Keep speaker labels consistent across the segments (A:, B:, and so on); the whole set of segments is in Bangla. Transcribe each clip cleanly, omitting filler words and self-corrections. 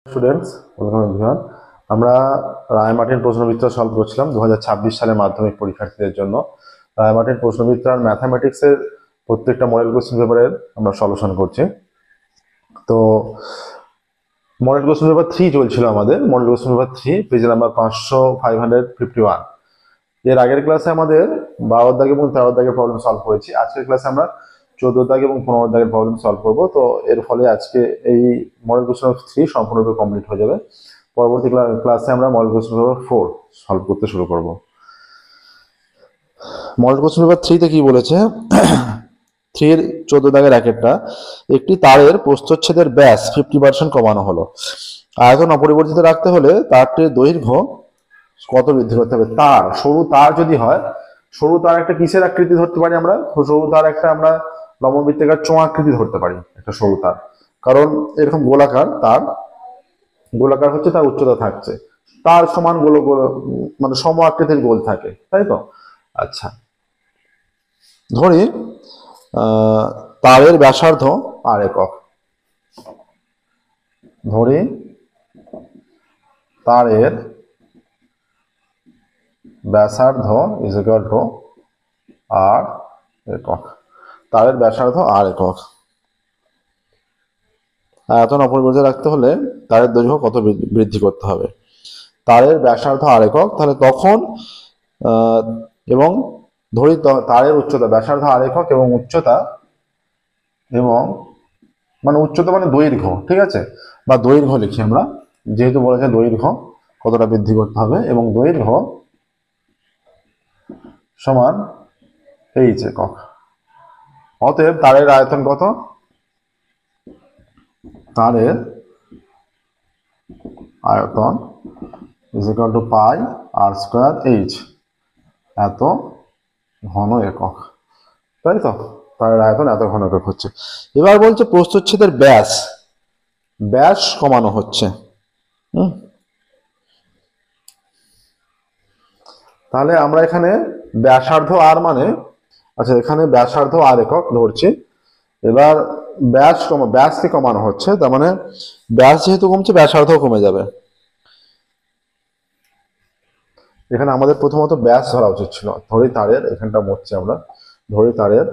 A: Students, welcome everyone. আমরা রায়মার্টিন প্রশ্নবিচিত্রা সলভ করছিলাম 2026 সালে মাধ্যমিক পরীক্ষার্থীদের জন্য। রায়মার্টিন প্রশ্নবিচিত্রার ম্যাথামেটিক্সের প্রত্যেকটা মডেল কোশ্চেন পেপারের আমরা সলিউশন করছি। তো মডেল কোশ্চেন পেপার 3 চলছিল আমাদের। Model question paper 3 page number 551। এর আগের ক্লাসে আমাদের 12 দাগ এবং 13 দাগের প্রবলেম সলভ করেছি। আজকের ক্লাসে আমরা 14 দাগ এবং 15 দাগের প্রবলেম সলভ করবো। তো এর ফলে আজকে এই মডেল কোশ্চেন পেপার 3 সম্পূর্ণরূপে কমপ্লিট হয়ে যাবে। পরবর্তী ক্লাসে আমরা মডেল কোশ্চেন পেপার 4 সলভ করতে শুরু করব। মডেল কোশ্চেন পেপার 3 তে কি বলেছে? 3 এর 14 দাগের একেরটা, একটি তারের প্রস্থচ্ছেদের ব্যাস 50% কমানো হলো। আয়তন অপরিবর্তিত রাখতে হলে তারটির দৈর্ঘ্য কত বৃদ্ধি করতে হবে? তার, সরু তার যদি হয়, সরু তার একটা কিসের আকৃতি ধরতে পারি আমরা? সরু তার একটা আমরা লম্ববৃত্তাকার চোঙ আকৃতি ধরতে পারি একটা সরু তার, কারণ এরকম গোলাকার তার, গোলাকার হচ্ছে তার উচ্চতা থাকছে, তার সমান গোল গোল মানে সম আকৃতির গোল থাকে, তাই তো? আচ্ছা, ধরি তারের ব্যাসার্ধ আর একক। ধরি তারের ব্যাসার্ধ ইজ ইকুয়াল টু আর একক। তারের ব্যাসার্ধ আর একক। আয়তন অপরিবর্তিত রাখতে হলে তারের দৈর্ঘ্য কত বৃদ্ধি করতে হবে? তারের ব্যাসার্ধ আর একক, তাহলে তখন এবং ধরি তারের উচ্চতা, ব্যাসার্ধ আর একক এবং উচ্চতা, এবং মানে উচ্চতা মানে দৈর্ঘ্য, ঠিক আছে, বা দৈর্ঘ্য লিখি আমরা, যেহেতু বলেছে দৈর্ঘ্য কতটা বৃদ্ধি করতে হবে, এবং দৈর্ঘ্য সমান এইচ একক। অতএব তারের আয়তন কত? তারের আয়তন is equal to pi r square h, এত ঘন একক, তাই তো? তারের আয়তন এত ঘন একক হচ্ছে। এবার বলছে প্রস্থচ্ছেদের ব্যাস, ব্যাস কমানো হচ্ছে। তাহলে আমরা এখানে ব্যাসার্ধ আর মানে, আচ্ছা এখানে ব্যাসার্ধ আর একক ধরছি। এবার ব্যাসকে কমানো হচ্ছে, তার মানে ব্যাস যেহেতু কমছে ব্যাসার্ধ কমে যাবে। এখানে আমাদের প্রথমত ব্যাস ধরা উচিত ছিল। ধরি তারের, এখানটা মুছছি আমরা, ধরি তারের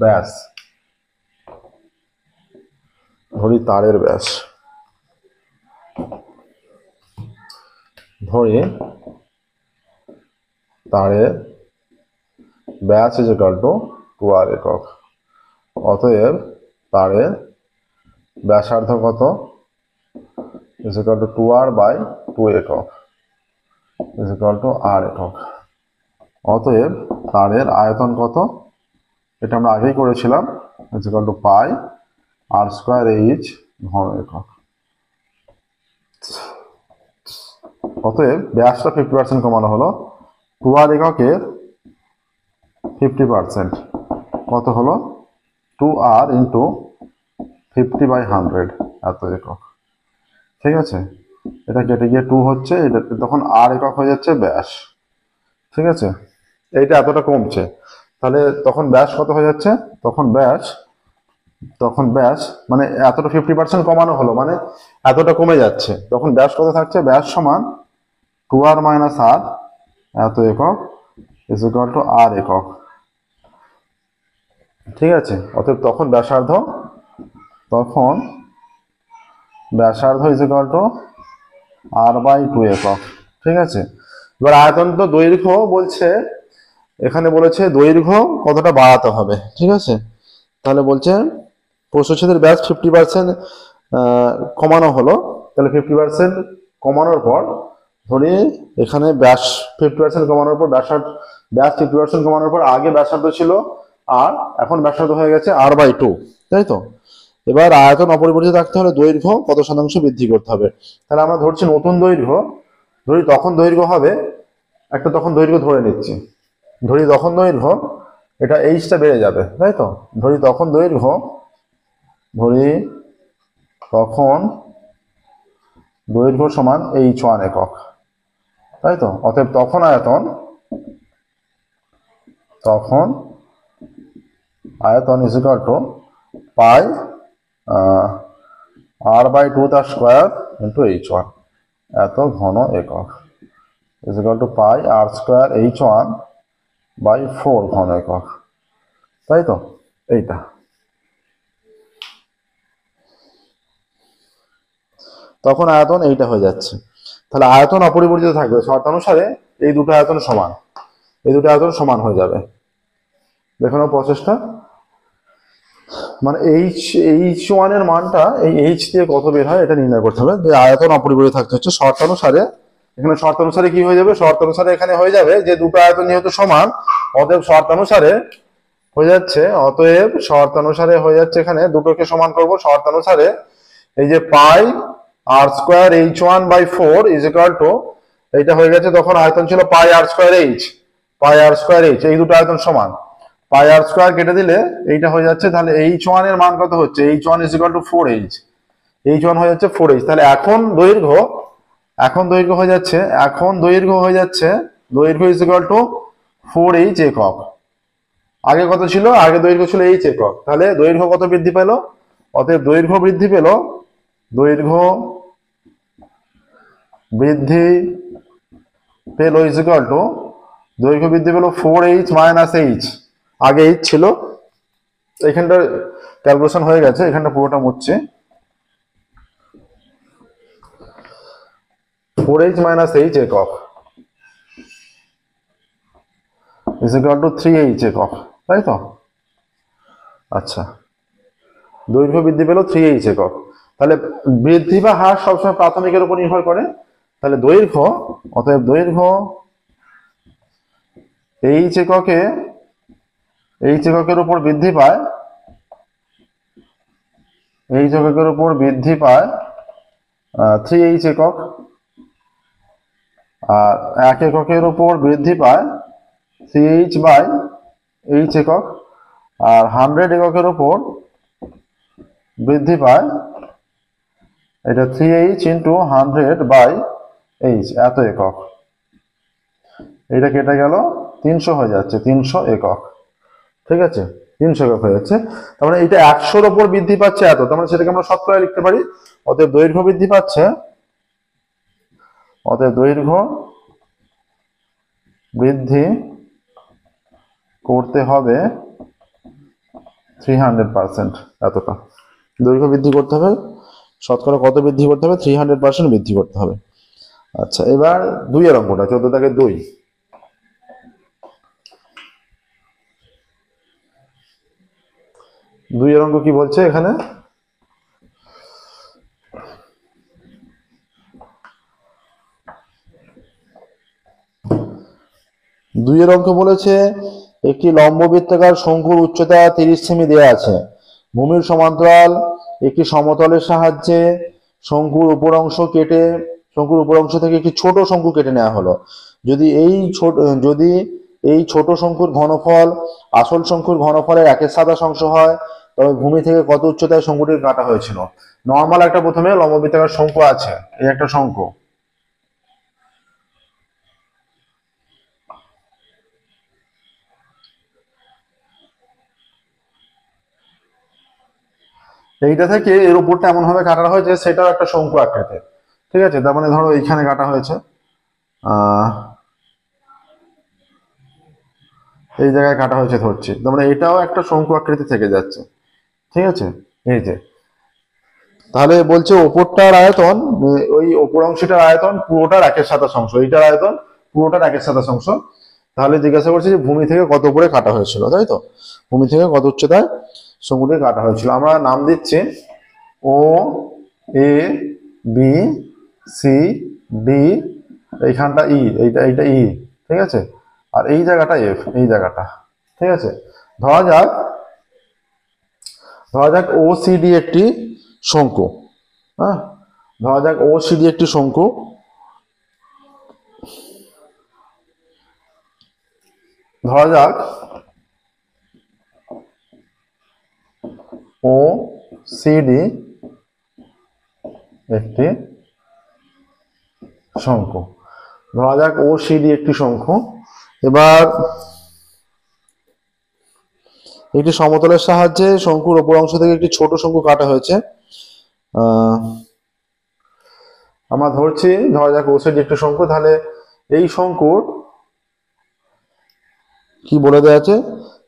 A: ব্যাস, ধরি তারের ব্যাস, ধরি তারের ব্যাস ইজ ইকুয়াল টু 2r একক। অতএব তারের ব্যাসার্ধ কত? Is equal two 2r by 2 একক ইজ ইকুয়াল টু r একক। অতএব তারের আয়তন কত? এটা আমরা আগেই করেছিলাম, is equal to pi r square h ঘন একক। অতএব ব্যাসটা 50% কমানো হলো। 2r এককের 50% কত হলো? 2r ইন্টু 50/100 এত একক, ঠিক আছে? এটা কেটে গিয়ে 2 হচ্ছে, এটা তখন r একক হয়ে যাচ্ছে ব্যাস, ঠিক আছে? এইটা এতটা কমছে, তাহলে তখন ব্যাস কত হয়ে যাচ্ছে? তখন ব্যাস মানে এতটা 50% কমানো হলো মানে এতটা কমে যাচ্ছে, তখন ব্যাস কত থাকছে? ব্যাস সমান 2r মাইনাস r এত একক ইজ ইকুয়াল টু r একক, ঠিক আছে? অতএব তখন ব্যাসার্ধ is equal to r by 2 একক, ঠিক আছে? এবার আয়তন তো দৈর্ঘ্য বলছে, এখানে বলেছে দৈর্ঘ্য কতটা বাড়াতে হবে, ঠিক আছে? তাহলে বলছে প্রস্থচ্ছেদের ব্যাস 50% কমানো হলো, তাহলে 50% কমানোর পর ধরি এখানে ব্যাস 50% কমানোর পর ব্যাস 50% কমানোর পর আগে ব্যাসার্ধ ছিল আর, এখন ব্যাসার্ধ হয়ে গেছে r বাই 2, তাই তো? এবার আয়তন অপরিবর্তিত রাখতে হলে দৈর্ঘ্য কত শতাংশ বৃদ্ধি করতে হবে? তাহলে আমরা ধরছি নতুন দৈর্ঘ্য, ধরি তখন দৈর্ঘ্য হবে একটা, তখন দৈর্ঘ্য ধরে নিচ্ছি, ধরি তখন দৈর্ঘ্য, এটা এইচটা বেড়ে যাবে, তাই তো? ধরি তখন দৈর্ঘ্য সমান h1 একক, তাই তো? অতএব তখন আয়তন is equal to pi r by 2 তার স্কোয়ার ইন্টু h1 এত ঘন একক is equal to pi r square h1 by 4 ঘন একক, তাই তো? এইটা তখন আয়তন এইটা হয়ে যাচ্ছে। তাহলে আয়তন অপরিবর্তিত থাকবে, শর্তানুসারে এই দুটো আয়তন সমান, এই দুটো আয়তন সমান হয়ে যাবে। দেখো না প্রসেসটা, মানে h1 এর মানটা এই h দিয়ে কত বের হয় এটা নির্ণয় করতে হবে। যে আয়তন অপরিবর্তিত থাকতে হচ্ছে শর্তানুসারে, এখানে শর্তানুসারে কি হয়ে যাবে, শর্তানুসারে এখানে হয়ে যাবে যে দুটো আয়তন যেহেতু সমান, অতএব শর্তানুসারে হয়ে যাচ্ছে, অতএব শর্তানুসারে হয়ে যাচ্ছে এখানে দুটোকে সমান করব। শর্তানুসারে এই যে pi r square h1 by 4 is equal to, এইটা হয়ে গেছে, তখন আয়তন ছিল pi r square h, pi r square h, এই দুটো আয়তন সমান, পাই আর স্কোয়ার কেটে দিলে এইটা হয়ে যাচ্ছে। তাহলে h1 এর মান কত হচ্ছে, h1 is equal two 4h, h1 হয়ে যাচ্ছে 4h। তাহলে এখন দৈর্ঘ্য হয়ে যাচ্ছে, দৈর্ঘ্য ইজ ইকুয়াল টু 4h একক। আগে কত ছিল, আগে দৈর্ঘ্য ছিল h একক, তাহলে দৈর্ঘ্য কত বৃদ্ধি পেল, অতএব দৈর্ঘ্য বৃদ্ধি পেল ইজ ইকুয়াল টু, দৈর্ঘ্য বৃদ্ধি পেল 4h মাইনাস h, আগে h ছিল, এখানটা ক্যালকুলেশন হয়ে গেছে, এখানটা পুরোটা মুছছে, 4h মাইনাস h একক ইজ ইকুয়াল টু 3h একক, তাই তো? আচ্ছা, দৈর্ঘ্য বৃদ্ধি পেল 3h একক। তাহলে বৃদ্ধি বা হ্রাস সবসময় প্রাথমিকের উপর নির্ভর করে। তাহলে দৈর্ঘ্য, অতএব দৈর্ঘ্য h এককের উপর বৃদ্ধি পায়, h এককের উপর বৃদ্ধি পায় 3h একক, আর 1 এককের উপর বৃদ্ধি পায় 3h বাই h একক, আর 100 এককের উপর বৃদ্ধি পায় এটা 3h ইন্টু 100 বাই h, এত একক। এটা কেটে গেল, 300 হয়ে যাচ্ছে, 300 একক, ঠিক আছে? 300 একক হয়ে যাচ্ছে। তার মানে এটা 100-র উপর বৃদ্ধি পাচ্ছে এত, তার মানে সেটাকে আমরা শতকরা লিখতে পারি। অতএব দৈর্ঘ্য বৃদ্ধি পাচ্ছে, অতএব দৈর্ঘ্য বৃদ্ধি করতে হবে 300%, এতটা দৈর্ঘ্য বৃদ্ধি করতে হবে, শতকরা কত বৃদ্ধি করতে হবে, 300% বৃদ্ধি করতে হবে। আচ্ছা, এবার 2 এর অঙ্কটা, 14-2। 2 এর অঙ্ক কি বলছে এখানে, দুইয়ের অঙ্ক বলেছে একটি লম্ববৃত্তাকার শঙ্কুর উচ্চতা 30 সেমি দেওয়া আছে। ভূমির সমান্তরাল একটি সমতলের সাহায্যে শঙ্কুর উপর অংশ থেকে একটি ছোট শঙ্কু কেটে নেওয়া হলো। যদি এই ছোট শঙ্কুর ঘনফল আসল শঙ্কুর ঘনফলের 1/7 হয়, তবে ভূমি থেকে কত উচ্চতায় শঙ্কুটি কাটা হয়েছিল। নর্মাল একটা প্রথমে লম্ববৃত্তাকার শঙ্কু আছে, এই একটা শঙ্কু, এইটা থেকে এর উপরটা এমন ভাবে কাটা হয়েছে সেটাও একটা শঙ্কু আকৃতির, ঠিক আছে? তার মানে ধরো এইখানে কাটা হয়েছে, এই জায়গায় কাটা হয়েছে ধরছি, তার মানে এটাও একটা শঙ্কু আকৃতি থেকে যাচ্ছে, ঠিক আছে? এই যে, তাহলে বলছে ওপরটার আয়তন, ওই ওপর অংশটার আয়তন পুরোটার 1/7, এইটার আয়তন পুরোটার 1/7। তাহলে জিজ্ঞাসা করছে যে ভূমি থেকে কত উপরে কাটা হয়েছিল, তাই তো? ভূমি থেকে কত উচ্চতায় শঙ্কুটি কাটা হয়েছিল। আমরা নাম দিচ্ছি ও, এ, বি, সি, ডি, এইখানটা ই, এইটা ই, ঠিক আছে? আর এই জায়গাটা এফ, এই জায়গাটা, ঠিক আছে? ধরা যাক ও সি ডি একটি শঙ্কু, হ্যাঁ, ধরা যাক ও সি ডি একটি শঙ্কু, ধরা যাক ও সি ডি একটি শঙ্কু, ধরা যাক ও সি ডি একটি শঙ্কু। এবার একটি সমতলের সাহায্যে শঙ্কুর উপর অংশ থেকে একটি ছোট শঙ্কু কাটা হয়েছে। আমরা ধরছি, ধরা যাক ওসিডি একটি শঙ্কু, তাহলে এই শঙ্কুর কি বলে দেওয়া আছে,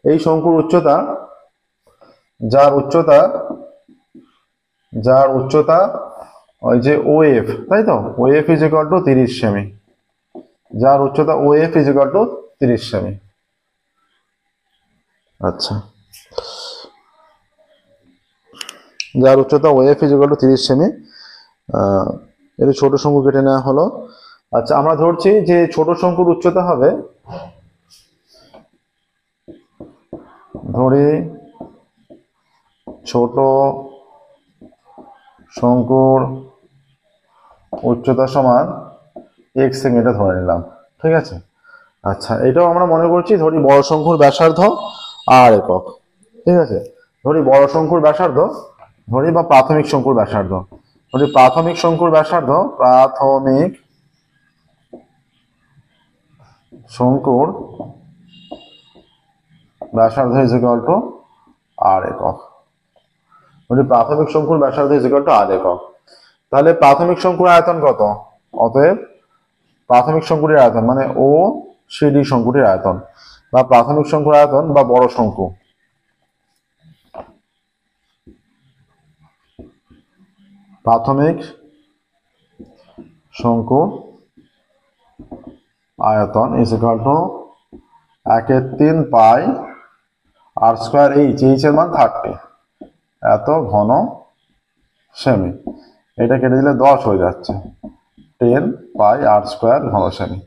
A: এই শঙ্কুর উচ্চতা, যার উচ্চতা ওই যে ওএফ, তাই তো, of is equal to 30 semi, যার উচ্চতা of is equal to 30 semi. আচ্ছা, যার উচ্চতা of is equal to 30 semi, এটা ছোট শঙ্কু কেটে নেওয়া হলো। আচ্ছা, আমরা ধরছি যে ছোট শঙ্কুর উচ্চতা হবে, ধরি ছোট শঙ্কুর উচ্চতা সমান x সেমি, এটা ধরে নিলাম, ঠিক আছে। আচ্ছা, এটাও আমরা মনে করছি, ধরি বড় শঙ্কুর ব্যাসার্ধ আর একক, ঠিক আছে। ধরি বড় শঙ্কুর ব্যাসার্ধ, ধরি বা প্রাথমিক শঙ্কুর ব্যাসার্ধ, ধরি প্রাথমিক শঙ্কুর ব্যাসার্ধ, প্রাথমিক শঙ্কুর ব্যাসার্ধ ইজ ইকুয়াল টু আর একক, ধরি প্রাথমিক শঙ্কুর ব্যাসার্ধ ইজ ইকুয়াল টু আর একক। তাহলে প্রাথমিক শঙ্কুর আয়তন কত? অতএব প্রাথমিক শঙ্কুটির আয়তন মানে ও সিডি শঙ্কুটির আয়তন, বা প্রাথমিক শঙ্কুর আয়তন বা বড় শঙ্কু, প্রাথমিক শঙ্কুর আয়তন is equal to 1/3 pi r square h, h এর মান 30, এত ঘন সেমি। এটা কেটে দিলে 10 হয়ে যাচ্ছে, 10 পাই আর স্কোয়ার ঘন সেমি,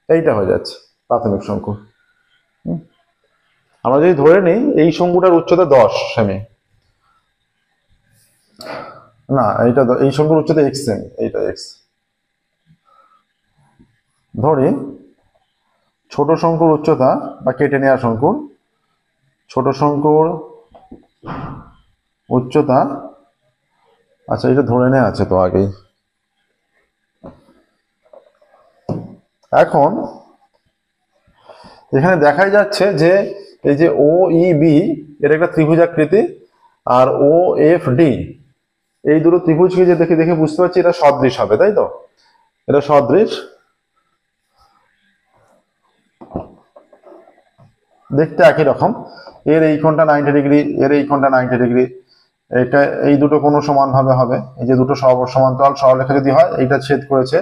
A: এইটা হয়ে যাচ্ছে প্রাথমিক শঙ্কু। আমরা যদি ধরে নিই এই শঙ্কুটার উচ্চতা 10 সেমি, না এইটা এই শঙ্কুর উচ্চতা x সেমি, এইটা x। ধরি ছোট শঙ্কুর উচ্চতা বা কেটে নেওয়া শঙ্কু, ছোট শঙ্কুর উচ্চতা, আচ্ছা এটা ধরে নেওয়া আছে তো আগেই। এখন এখানে দেখাই যাচ্ছে যে এই যে ও ই বি এটা একটা ত্রিভুজাকৃতি, আর ও এফ ডি এই দুটো ত্রিভুজকে যে দেখে দেখে বুঝতে পারছি এটা সদৃশ হবে, তাই তো, এটা সদৃশ, দেখতে একই রকম। এর এই কোণটা 90 ডিগ্রি, এর এই কোণটা 90 ডিগ্রি, এটা এই দুটো কোণ সমান ভাবে হবে। এই যে দুটো সমান্তরাল সরলরেখা যদি হয়, এইটা ছেদ করেছে,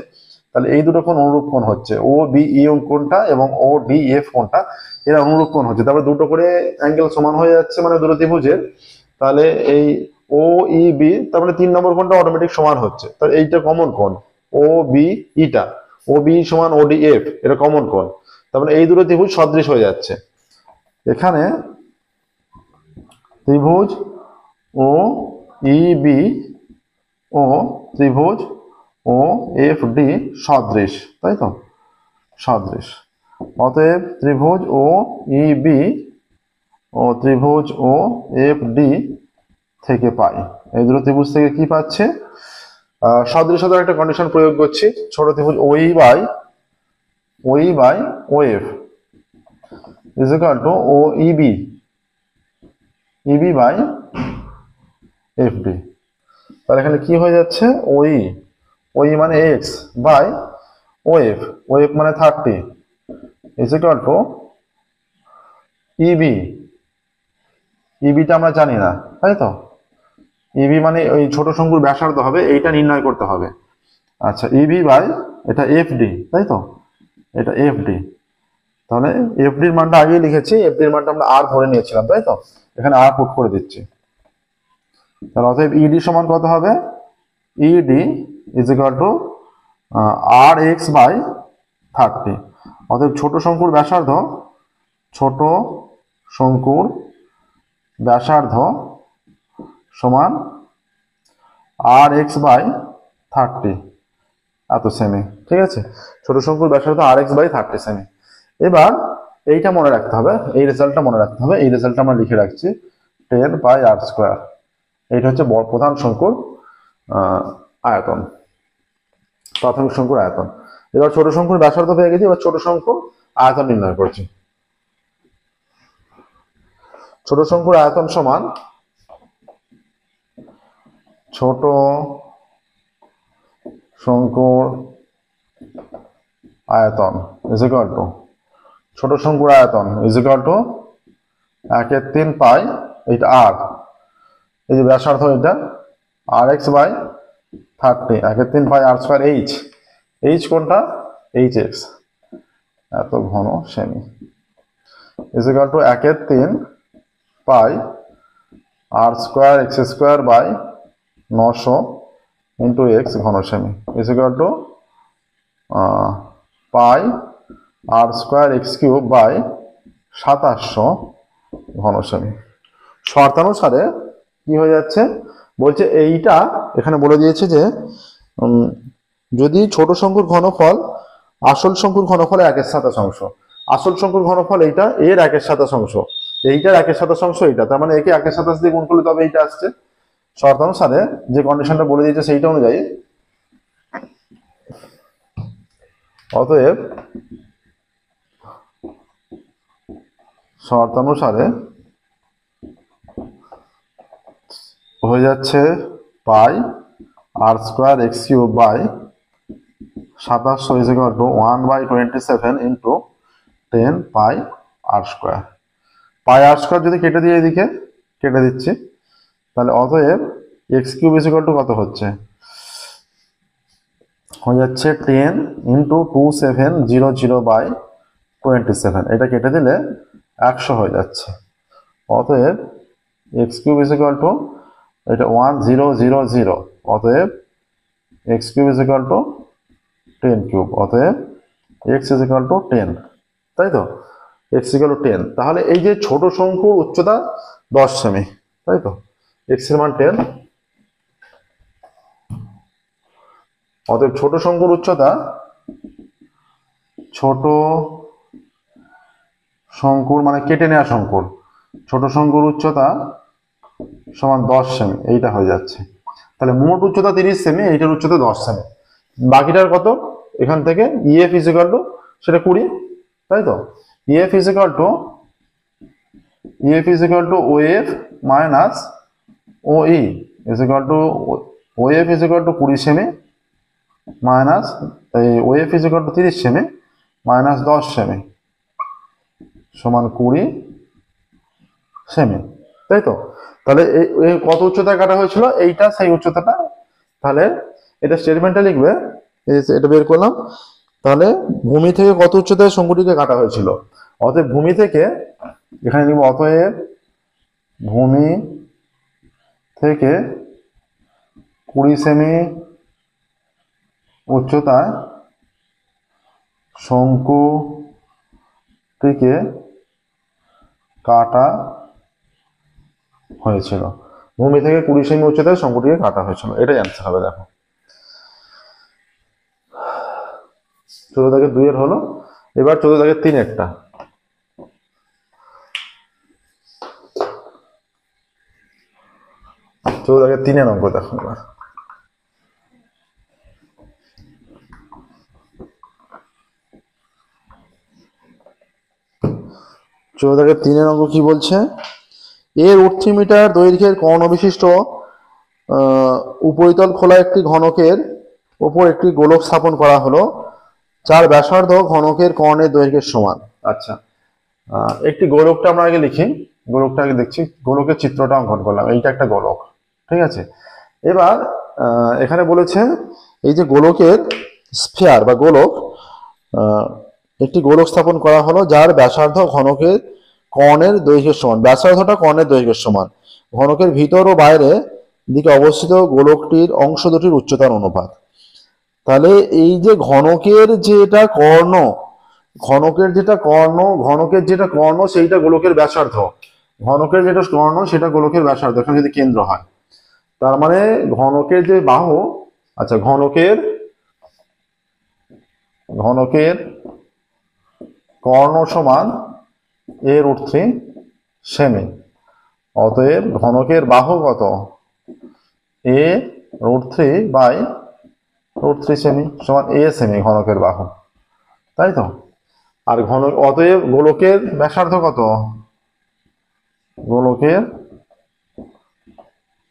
A: তাহলে এই দুটো কোণ অনুরূপ কোণ হচ্ছে, ও বি ই কোণটা এবং ও ডি এফ কোণটা, এরা অনুরূপ কোণ হচ্ছে। তারপরে দুটো করে অ্যাঙ্গেল সমান হয়ে যাচ্ছে মানে দুটো ত্রিভুজের, তাহলে এই ও ই বি, তার মানে 3 নম্বর কোণটা অটোমেটিক সমান হচ্ছে, তাহলে এইটা কমন কোণ, ও বি ইটা, ও বি সমান ও ডি এফ, এটা কমন কোণ, তার মানে এই দুটো ত্রিভুজ সদৃশ হয়ে যাচ্ছে। এখানে ত্রিভুজ ও ই বি ও ত্রিভুজ ও এফ ডি সদৃশ, তাই তো, সদৃশ। অতএব ত্রিভুজ ও ই বি ও ত্রিভুজ ও এফ ডি থেকে পাই, এই দুটো ত্রিভুজ থেকে কি পাচ্ছে, সদৃশতার একটা কন্ডিশন প্রয়োগ করছি, ছোট ত্রিভুজ ওই by O F is equal to O EB by F D. তাহলে এখানে কি হয়ে যাচ্ছে, ওই মানে এক্স বাই ও এফ মানে 30 ইজ ইকুয়াল টু ইবিটা আমরা জানি না, তাই তো, ইবি মানে ওই ছোট শঙ্কুর ব্যাসার্ধ হবে, এইটা নির্ণয় করতে হবে। আচ্ছা, ইবি বাই এটা এফডি, তাই তো, এটা এফডি, তাহলে এফডির মানটা আগেই লিখেছি, এফডির মানটা আমরা আর ধরে নিয়েছিলাম, তাই তো, এখানে আর পুট করে দিচ্ছি। তাহলে অতএব ইডি সমান কত হবে, ED is equal to r x by 30। অতএব ছোট শঙ্কুর ব্যাসার্ধ সমান আর এক্স বাই 30 এত সেমি, ঠিক আছে। ছোট শঙ্কুর ব্যাসার্ধ আর এক্স বাই 30 সেমি। এবার এইটা মনে রাখতে হবে, এই রেজাল্টটা মনে রাখতে হবে, এই রেজাল্টটা আমরা লিখে রাখছি 10 পাই আর স্কোয়ার, এইটা হচ্ছে প্রধান শঙ্কুর আয়তন, প্রাথমিক শঙ্কুর আয়তন। এবার ছোট শঙ্কুর ব্যাসার্ধ পেয়ে গেছি, এবার ছোট শঙ্কুর আয়তন নির্ণয় করছি। ছোট শঙ্কুর আয়তন সমান ছোট শঙ্কুর আয়তন ইজ ইকুয়াল টু ছোট শঙ্কুর আয়তন ইজ ইকুয়াল টু 1/3 পাই এইটা আর, এই যে ব্যাসার্ধ এটা r x by 30, 1/3 pi r square h, h কোনটা এইচ এক্স, এত ঘন সেমি is equal to 1/3 pi r square x square by 900 into x ঘন সেমি is equal to pi r square x cube by 2700 ঘন সেমি। শর্তানুসারে কি হয়ে যাচ্ছে বলছে এইটা এখানে বলে দিয়েছে যে যদি ছোট শঙ্কুর ঘনফল আসল শঙ্কুর ঘনফলে 1/7, আসল শঙ্কুর ঘনফল এইটা এর 1/7, এইটার 1/7 এইটা, তার মানে একে 1/7 দিয়ে গুণ করলে তবে এইটা আসছে। শর্তানুসারে যে কন্ডিশনটা বলে দিয়েছে সেইটা অনুযায়ী অতএব শর্তানুসারে হয়ে যাচ্ছে pi r square x cube by 2700 is equal to 1/27 into 10 pi r square. Pi r square যদি কেটে দিয়ে এদিকে কেটে দিচ্ছি, তাহলে অতএব x cube is equal to কত হচ্ছে, হয়ে যাচ্ছে 10 ইন্টু 2700/27, এটা কেটে দিলে 100 হয়ে যাচ্ছে। অতএব x cube is equal to এটা 1000, অতএব x cube is equal two 10 cube, অতএব এক্স ইজ ইকুয়াল টু 10, তাই তো এক্স ইকুয়াল টু 10। তাহলে এই যে ছোট শঙ্কুর উচ্চতা 10 সেমি, তাই তো এক্স এর মান 10, অতএব ছোট শঙ্কুর উচ্চতা, ছোট শঙ্কুর মানে কেটে নেওয়া শঙ্কুর, ছোট শঙ্কুর উচ্চতা সমান 10 সেমি, এইটা হয়ে যাচ্ছে। তাহলে মোট উচ্চতা 30 সেমি, এইটার উচ্চতা 10 সেমি, বাকিটার কত এখান থেকে ইএফ ইজ ইকুয়াল টু সেটা 20, তাই তো EF is equal to OF minus OE is equal to OF is equal to 20 সেমি মাইনাস এই ওএফ ইজ ইকুয়াল টু 30 সেমি মাইনাস 10 সেমি সমান 20 সেমি, তাই তো। তাহলে এই কত উচ্চতা কাটা হয়েছিল, এইটা সেই উচ্চতাটা। তাহলে এটা স্টেটমেন্টে লিখবে, এটা বের করলাম। তাহলে ভূমি থেকে কত উচ্চতায় শঙ্কুটিকে কাটা হয়েছিল, অতএব ভূমি থেকে এখানে লিখব অতএব ভূমি থেকে 20 সেমি উচ্চতায় শঙ্কুটিকে কাটা হয়েছিল, ভূমি থেকে 20 সেমি উচ্চতায় শঙ্কুটিকে কাটা হয়েছিল, এটাই অ্যান্সার হবে। দেখো 14 এর হলো, এবার 14 একটা 3 অঙ্ক দেখো। এবার 3 অঙ্ক কি বলছে, এর 38 মিটার দৈর্ঘ্যের কর্ণ বিশিষ্ট উপরিতল খোলা একটি ঘনকের ওপর একটি গোলক স্থাপন করা হলো, যার ব্যাসার্ধ ঘনকের কর্ণের দৈর্ঘ্যের সমান। আচ্ছা, একটি গোলকটা আমরা আগে লিখি, গোলকটা আগে দেখছি, গোলকের চিত্রটা অঙ্কন করলাম, এইটা একটা গোলক, ঠিক আছে। এবার এখানে বলেছে এই যে গোলকের স্ফিয়ার বা গোলক, একটি গোলক স্থাপন করা হলো যার ব্যাসার্ধ ঘনকের কর্ণের দৈর্ঘ্যের সমান, ব্যাসার্ধটা কর্ণের দৈর্ঘ্যের সমান, ঘনকের ভিতর ও বাইরে দিকে অবস্থিত গোলকটির অংশ দুটির উচ্চতার অনুপাত। তাহলে এই যে ঘনকের যেটা কর্ণ, ঘনকের যেটা কর্ণ সেইটা গোলকের ব্যাসার্ধ, ঘনকের যেটা কর্ণ সেটা গোলকের ব্যাসার্ধ, এখানে যদি কেন্দ্র হয়, তার মানে ঘনকের যে বাহু, আচ্ছা ঘনকের কর্ণ সমান a√3 সেমি, অতএব ঘনকের বাহু কত a√3/√3 সেমি সমান a সেমি ঘনকের বাহু, তাই তো। আর অতএব গোলকের ব্যাসার্ধ কত, গোলকের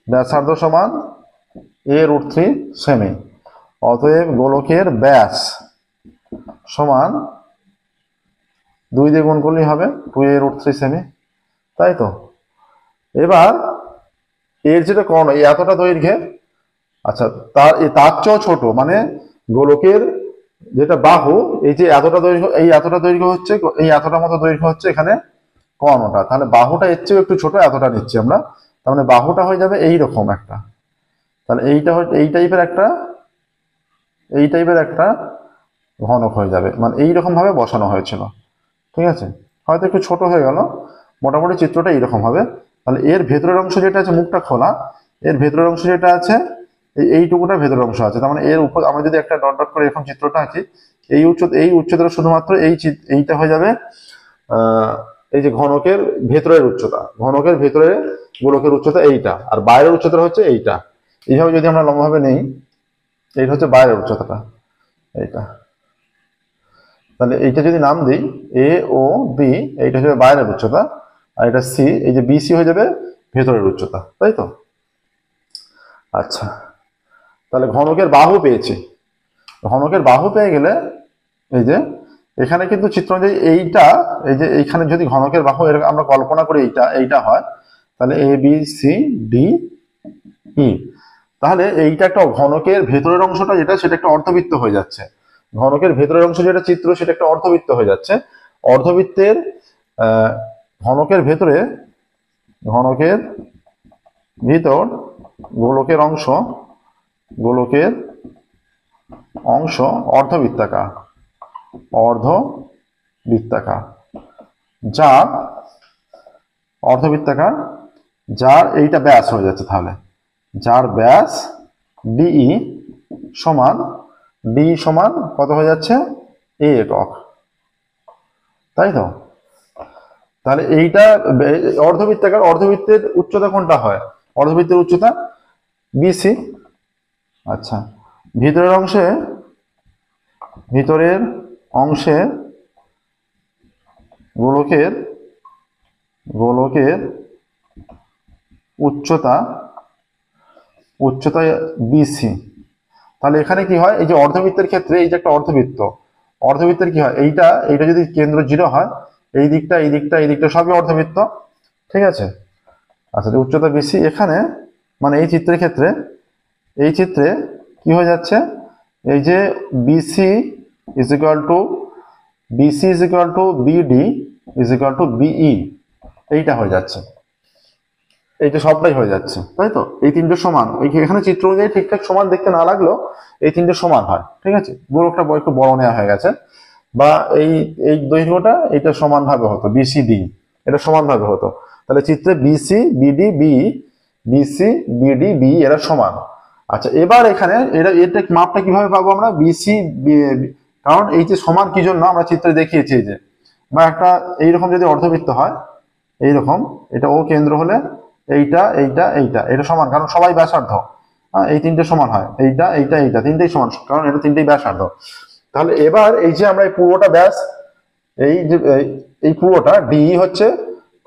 A: ব্যাসার্ধ সমান a√3 সেমি, অতএব গোলকের ব্যাস সমান 2 দিয়ে গুণ করলেই হবে 2a√3 সেমি, তাই তো। এবার এর যেটা কর্ণ এই এতটা দৈর্ঘ্যে, আচ্ছা তার চেয়েও ছোট, মানে গোলকের যেটা বাহু এই যে এতটা দৈর্ঘ্য, এই এতটা দৈর্ঘ্য হচ্ছে, এই এতটা মতো দৈর্ঘ্য হচ্ছে এখানে কর্ণটা, তাহলে বাহুটা এর চেয়েও একটু ছোট, এতটা নিচ্ছি আমরা, তার মানে বাহুটা হয়ে যাবে এইরকম একটা, তাহলে এইটা এই টাইপের একটা ঘনক হয়ে যাবে, মানে এইরকম ভাবে বসানো হয়েছিল, ঠিক আছে। হয়তো একটু ছোট হয়ে গেল, মোটামুটি চিত্রটা এইরকম হবে। তাহলে এর ভেতরের অংশ যেটা আছে, মুখটা খোলা, এর ভেতরের অংশ যেটা আছে এইটুকুটা ভেতরের অংশ আছে, তার মানে এর উপর আমরা যদি একটা ডট ডট করে এরকম চিত্রটা আঁকি, এই উচ্চতা শুধুমাত্র এইটা হয়ে যাবে এই যে ঘনকের ভেতরের উচ্চতা, ঘনকের ভেতরে গোলকের উচ্চতা এইটা, আর বাইরের উচ্চতা হচ্ছে এইটা। এইভাবে যদি আমরা লম্বভাবে নেই, এইটা হচ্ছে বাইরের উচ্চতাটা, এইটা। তাহলে এইটা যদি নাম দিই এ ও বি, এইটা হচ্ছে বাইরের উচ্চতা, আর এটা সি, এই যে বিসি হয়ে যাবে ভেতরের উচ্চতা, তাই তো। আচ্ছা, তাহলে ঘনকের বাহু পেয়েছি। ঘনকের বাহু পেয়ে গেলে এই যে এখানে কিন্তু চিত্র অনুযায়ী এইটা, এই যে এইখানে যদি ঘনকের বাহু এরকম আমরা কল্পনা করি এইটা হয়, তাহলে A B C D E, তাহলে এইটা একটা ঘনকের ভেতরের অংশটা যেটা, সেটা একটা অর্ধবৃত্ত হয়ে যাচ্ছে। ঘনকের ভেতরের অংশ যেটা চিত্র, সেটা একটা অর্ধবৃত্ত হয়ে যাচ্ছে। অর্ধবৃত্তের ঘনকের ভিতর গোলকের অংশ অর্ধবৃত্তাকার, যার এইটা ব্যাস হয়ে যাচ্ছে, তাহলে যার ব্যাস ডিই সমান কত হয়ে যাচ্ছে, এ একক, তাই তো। তাহলে এইটা অর্ধবৃত্তাকার, অর্ধবৃত্তের উচ্চতা কোনটা হয়, অর্ধবৃত্তের উচ্চতা বিসি। আচ্ছা, ভিতরের অংশে গোলকের উচ্চতা বিসি। তাহলে এখানে কি হয়, এই যে অর্ধবৃত্তের ক্ষেত্রে এই যে একটা অর্ধবৃত্তের কি হয়, এইটা যদি কেন্দ্র 0 হয়, এই দিকটা সবই অর্ধবৃত্ত, ঠিক আছে। আচ্ছা, উচ্চতা বেশি এখানে, মানে এই চিত্রে কি হয়ে যাচ্ছে, এই যে BC is equal to BD is equal to BE, এইটা হয়ে যাচ্ছে, এইটা সবটাই হয়ে যাচ্ছে, তাই তো। এই তিনটে সমান, এখানে চিত্র অনুযায়ী ঠিকঠাক সমান দেখতে না লাগলেও এই তিনটে সমান হয়, ঠিক আছে। গোলকটা একটু বড় নেওয়া হয়ে গেছে, বা এই দৈর্ঘ্যটা এটা সমান ভাবে হতো, বিসিডি এটা সমান ভাবে হতো, তাহলে চিত্রে বিসি বিডি বি এরা সমান। আচ্ছা, এবার এখানে এটা মাপটা কিভাবে পাবো আমরা, বিসি, কারণ এই যে সমান কি জন্য আমরা চিত্রে দেখিয়েছি, এই যে বা একটা এইরকম যদি অর্ধবৃত্ত হয়, এইরকম এটা ও কেন্দ্র হলে এইটা সমান, কারণ সবাই ব্যাসার্ধ, এই তিনটে সমান হয়, এইটা তিনটেই সমান, কারণ এটা তিনটেই ব্যাসার্ধ। তাহলে এবার এই যে আমরা এই পুরোটা ব্যাস, এই পুরোটা ডি হচ্ছে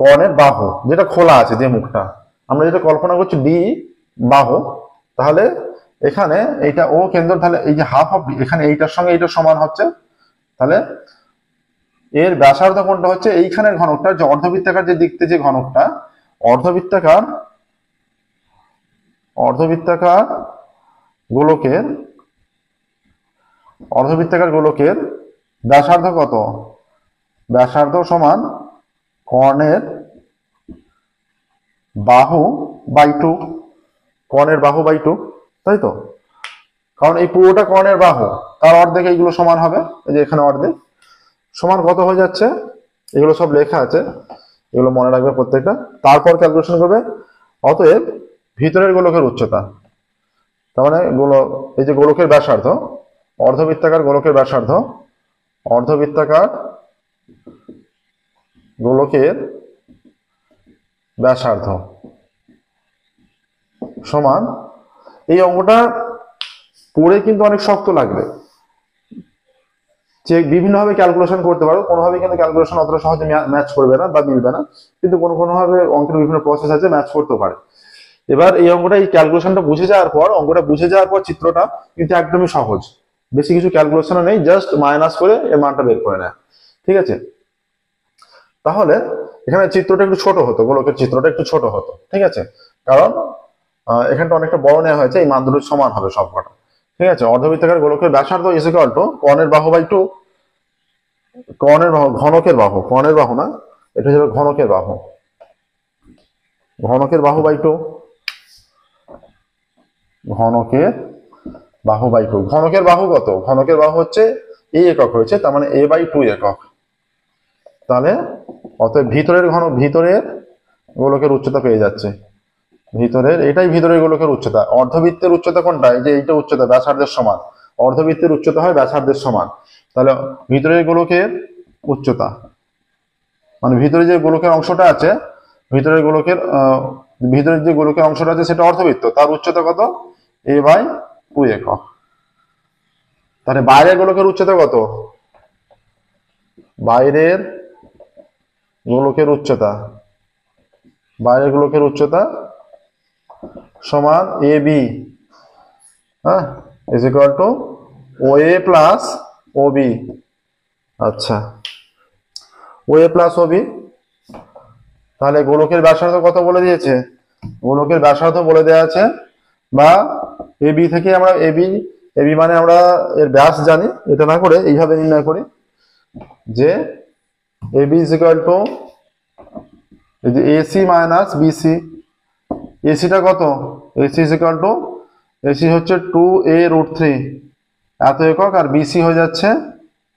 A: কর্ণের বাহু, যেটা খোলা আছে, যে মুখটা আমরা যেটা কল্পনা করছি ডি বাহু, তাহলে এখানে এইটা ও কেন্দ্র, তাহলে এই যে হাফ অফ এখানে এইটার সঙ্গে এইটা সমান হচ্ছে, তাহলে এর ব্যাসার্ধ কোনটা হচ্ছে, এইখানের ঘনকটা, যে অর্ধবৃত্তাকার যে দিকতে যে ঘনকটা, অর্ধবৃত্তাকার গোলকের ব্যাসার্ধ কত, ব্যাসার্ধ সমান কর্ণের বাহু বাই 2, তাই তো। কারণ এই পুরোটা কর্ণের বাহু, তার অর্ধেক এইগুলো সমান হবে, এই যে এখানে অর্ধেক সমান কত হয়ে যাচ্ছে, এগুলো সব লেখা আছে, এগুলো মনে রাখবে প্রত্যেকটা, তারপর ক্যালকুলেশন করবে। অতএব ভিতরের গোলকের উচ্চতা, তার মানে এই যে গোলকের ব্যাসার্ধ, অর্ধবৃত্তাকার গোলকের ব্যাসার্ধ সমান, এই অঙ্কটা পড়ে কিন্তু অনেক শক্ত লাগবে, যে বিভিন্নভাবে ক্যালকুলেশন করতে পারো, কোনোভাবে কিন্তু ক্যালকুলেশন অতটা সহজে ম্যাচ করবে না বা মিলবে না, কিন্তু কোনোভাবে অঙ্কের বিভিন্ন প্রসেস আছে, ম্যাচ করতে পারে। এবার এই অঙ্কটা, এই ক্যালকুলেশনটা বুঝে যাওয়ার পর, অঙ্কটা বুঝে যাওয়ার পর চিত্রটা কিন্তু একদমই সহজ, বেশি কিছু ক্যালকুলেশন নেই, জাস্ট মাইনাস করে এর মানটা বের করে নেয়। ঠিক আছে, তাহলে এখানে চিত্রটা একটু ছোট হতো, গোলকের চিত্রটা একটু ছোট হতো। ঠিক আছে, কারণ এখানটা অনেকটা বড় নেওয়া হয়েছে, এই মান দুটো সমান হবে সবকটা। ঠিক আছে, অর্ধবৃত্তাকার গোলকের ব্যাসার্ধ ইজ ইকুয়াল টু কর্ণের বাহু বাই 2, কর্ণের বাহু, ঘনকের বাহু, কর্ণের বাহু না, এটা হচ্ছে ঘনকের বাহু, ঘনকের বাহু বাই 2, ঘনকের বাহু বাই 2। ঘনকের বাহু কত? ঘনকের বাহু হচ্ছে a একক হয়েছে, তার মানে a/2 একক। তাহলে অতএব ভিতরের ভিতরের গোলকের উচ্চতা পেয়ে যাচ্ছে, ভিতরের, এটাই ভিতরের গোলকের উচ্চতা। অর্ধবৃত্তের উচ্চতা কোনটা? এই যে এইটা উচ্চতা ব্যাসার্ধের সমান, অর্ধবৃত্তের উচ্চতা হয় ব্যাসার্ধের সমান। তাহলে ভিতরের গোলকের উচ্চতা মানে ভিতরে যে গোলকের অংশটা আছে, ভিতরের গোলকের ভিতরের যে গোলকের অংশটা আছে সেটা অর্ধবৃত্ত, তার উচ্চতা কত? a/2 একক। তাহলে বাইরের গোলকের উচ্চতা কত? বাইরের গোলকের উচ্চতা, বাইরের গোলকের উচ্চতা সমান ab, হ্যাঁ, is equal two OA plus OB। আচ্ছা, OA প্লাস OB। তাহলে গোলকের ব্যাসার্ধ কত বলে দিয়েছে? গোলকের ব্যাসার্ধ বলে দেওয়া আছে, বা AB থেকে আমরা AB মানে আমরা এর ব্যাস জানি, এটা না করে এইভাবে নির্ণয় করি যে AB is equal two AC minus BC। এসিটা কত? AC is equal two, AC হচ্ছে 2a√3 এত একক, আর BC হয়ে যাচ্ছে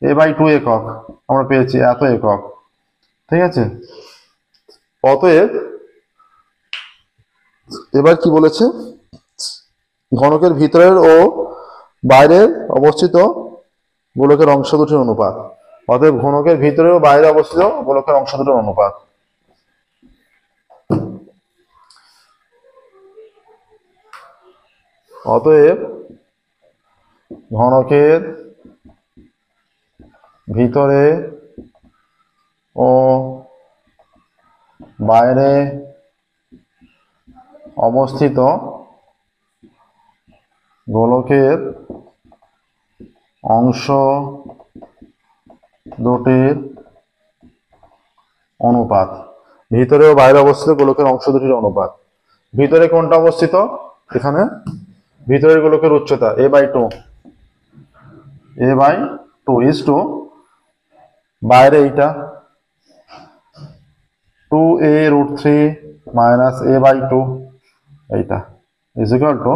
A: a/2 একক, আমরা পেয়েছি এত একক। ঠিক আছে, অতএব এবার কি বলেছে? ঘনকের ভিতরের ও বাইরের অবস্থিত গোলকের অংশ দুটির অনুপাত। অতএব ঘনকের ভিতরে ও বাইরে অবস্থিত গোলকের অংশ দুটির অনুপাত। অতএব ঘনকের ভিতরে ও বাইরে অবস্থিত গোলকের অংশ দুটির অনুপাত। ভিতরে ও বাইরে অবস্থিত গোলকের অংশ দুটির অনুপাত। ভিতরে কোনটা অবস্থিত? এখানে ভিতরের গোলকের উচ্চতা a/2, a/2 ইজ টু, বাইরে এইটা 2a√3 মাইনাস a/2, এইটা ইজ ইকুয়াল টু,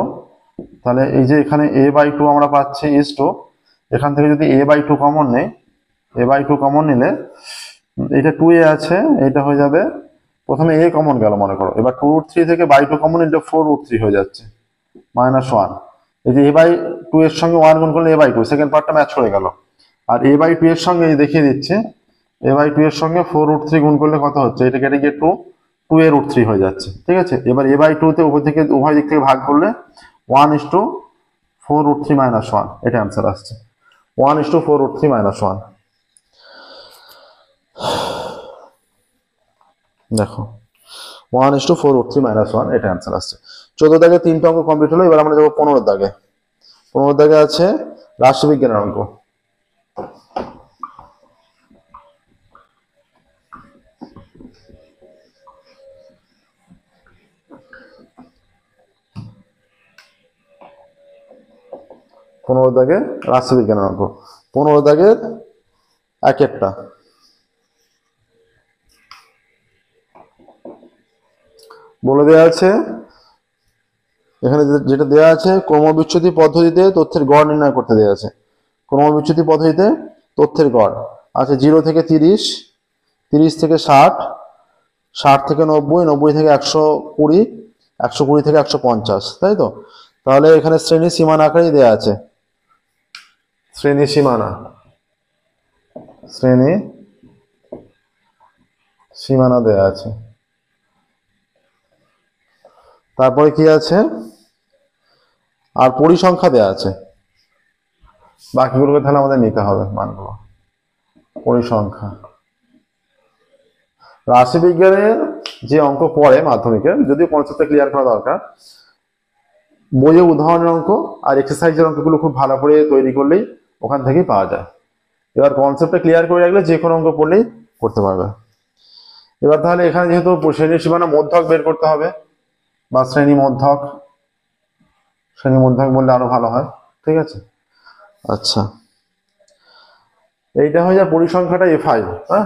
A: তাহলে এই যে এখানে a/2 আমরা পাচ্ছি ইজ টু, এখান থেকে যদি a/2 কমন নেই, a/2 কমন নিলে এটা 2a আছে, এটা হয়ে যাবে, প্রথমে a কমন গেল মনে করো, এবার 2√3 থেকে বাই 2 কমন নিলে 4√3 হয়ে যাচ্ছে -1। এই যে a/2 এর সঙ্গে 1 গুণ করলে a/2, সেকেন্ড পার্টটা ম্যাচ হয়ে গেল। আর a/2 এর সঙ্গে দেখিয়ে দিচ্ছে, a/2 এর সঙ্গে 4√3 গুণ করলে কত হচ্ছে? এটা কেটে গিয়ে 2a√3 হয়ে যাচ্ছে। ঠিক আছে, এবার a/2 তে উভয় দিক থেকে ভাগ করলে 1:4√3 - 1, এটা অ্যান্সার আসছে 1:4√3 - 1। দেখো 1:4√3 - 1, এটা অ্যান্সার আসছে। 14 দাগে 3টা অঙ্ক কমপ্লিট হলো। এবার আমরা যাবো 15 দাগে। 15 দাগে আছে রাশিবিজ্ঞানের অঙ্ক। পনেরো দাগে রাশিবিজ্ঞানের অঙ্ক। 15 দাগের এক একটা বলে দেওয়া আছে। এখানে যেটা দেওয়া আছে, ক্রমবিচ্যুতি পদ্ধতিতে তথ্যের গড় নির্ণয় করতে দেওয়া আছে। ক্রমবিচ্যুতি পদ্ধতিতে তথ্যের গড় আছে 0 থেকে 30, 30 থেকে 60, 60 থেকে 90, 90 থেকে 120, 120 থেকে 150, তাই তো? তাহলে এখানে শ্রেণী সীমানা আকারেই দেওয়া আছে, শ্রেণী সীমানা, শ্রেণী সীমানা দেওয়া আছে। তারপরে কি আছে? আর পরিসংখ্যা দেওয়া আছে, বাকিগুলোকে তাহলে আমাদের নিতে হবে মানগুলো। পরিসংখ্যা রাশিবিজ্ঞানের যে অঙ্ক পড়ে মাধ্যমিকে, যদিও কনসেপ্টটা ক্লিয়ার করা দরকার, বইয়ে উদাহরণের অঙ্ক আর এক্সারসাইজের অঙ্কগুলো খুব ভালো করে তৈরি করলেই ওখান থেকেই পাওয়া যায়। এবার কনসেপ্টটা ক্লিয়ার করে রাখলে যে কোনো অঙ্ক পড়লেই করতে পারবে। এবার তাহলে এখানে যেহেতু শ্রেণীর সীমানা মধ্যক বের করতে হবে, বা শ্রেণী মধ্যক বললে আরো ভালো হয়, ঠিক আছে। আচ্ছা, এইটা হয়ে যায় পরিসংখ্যাটা এফআই, হ্যাঁ,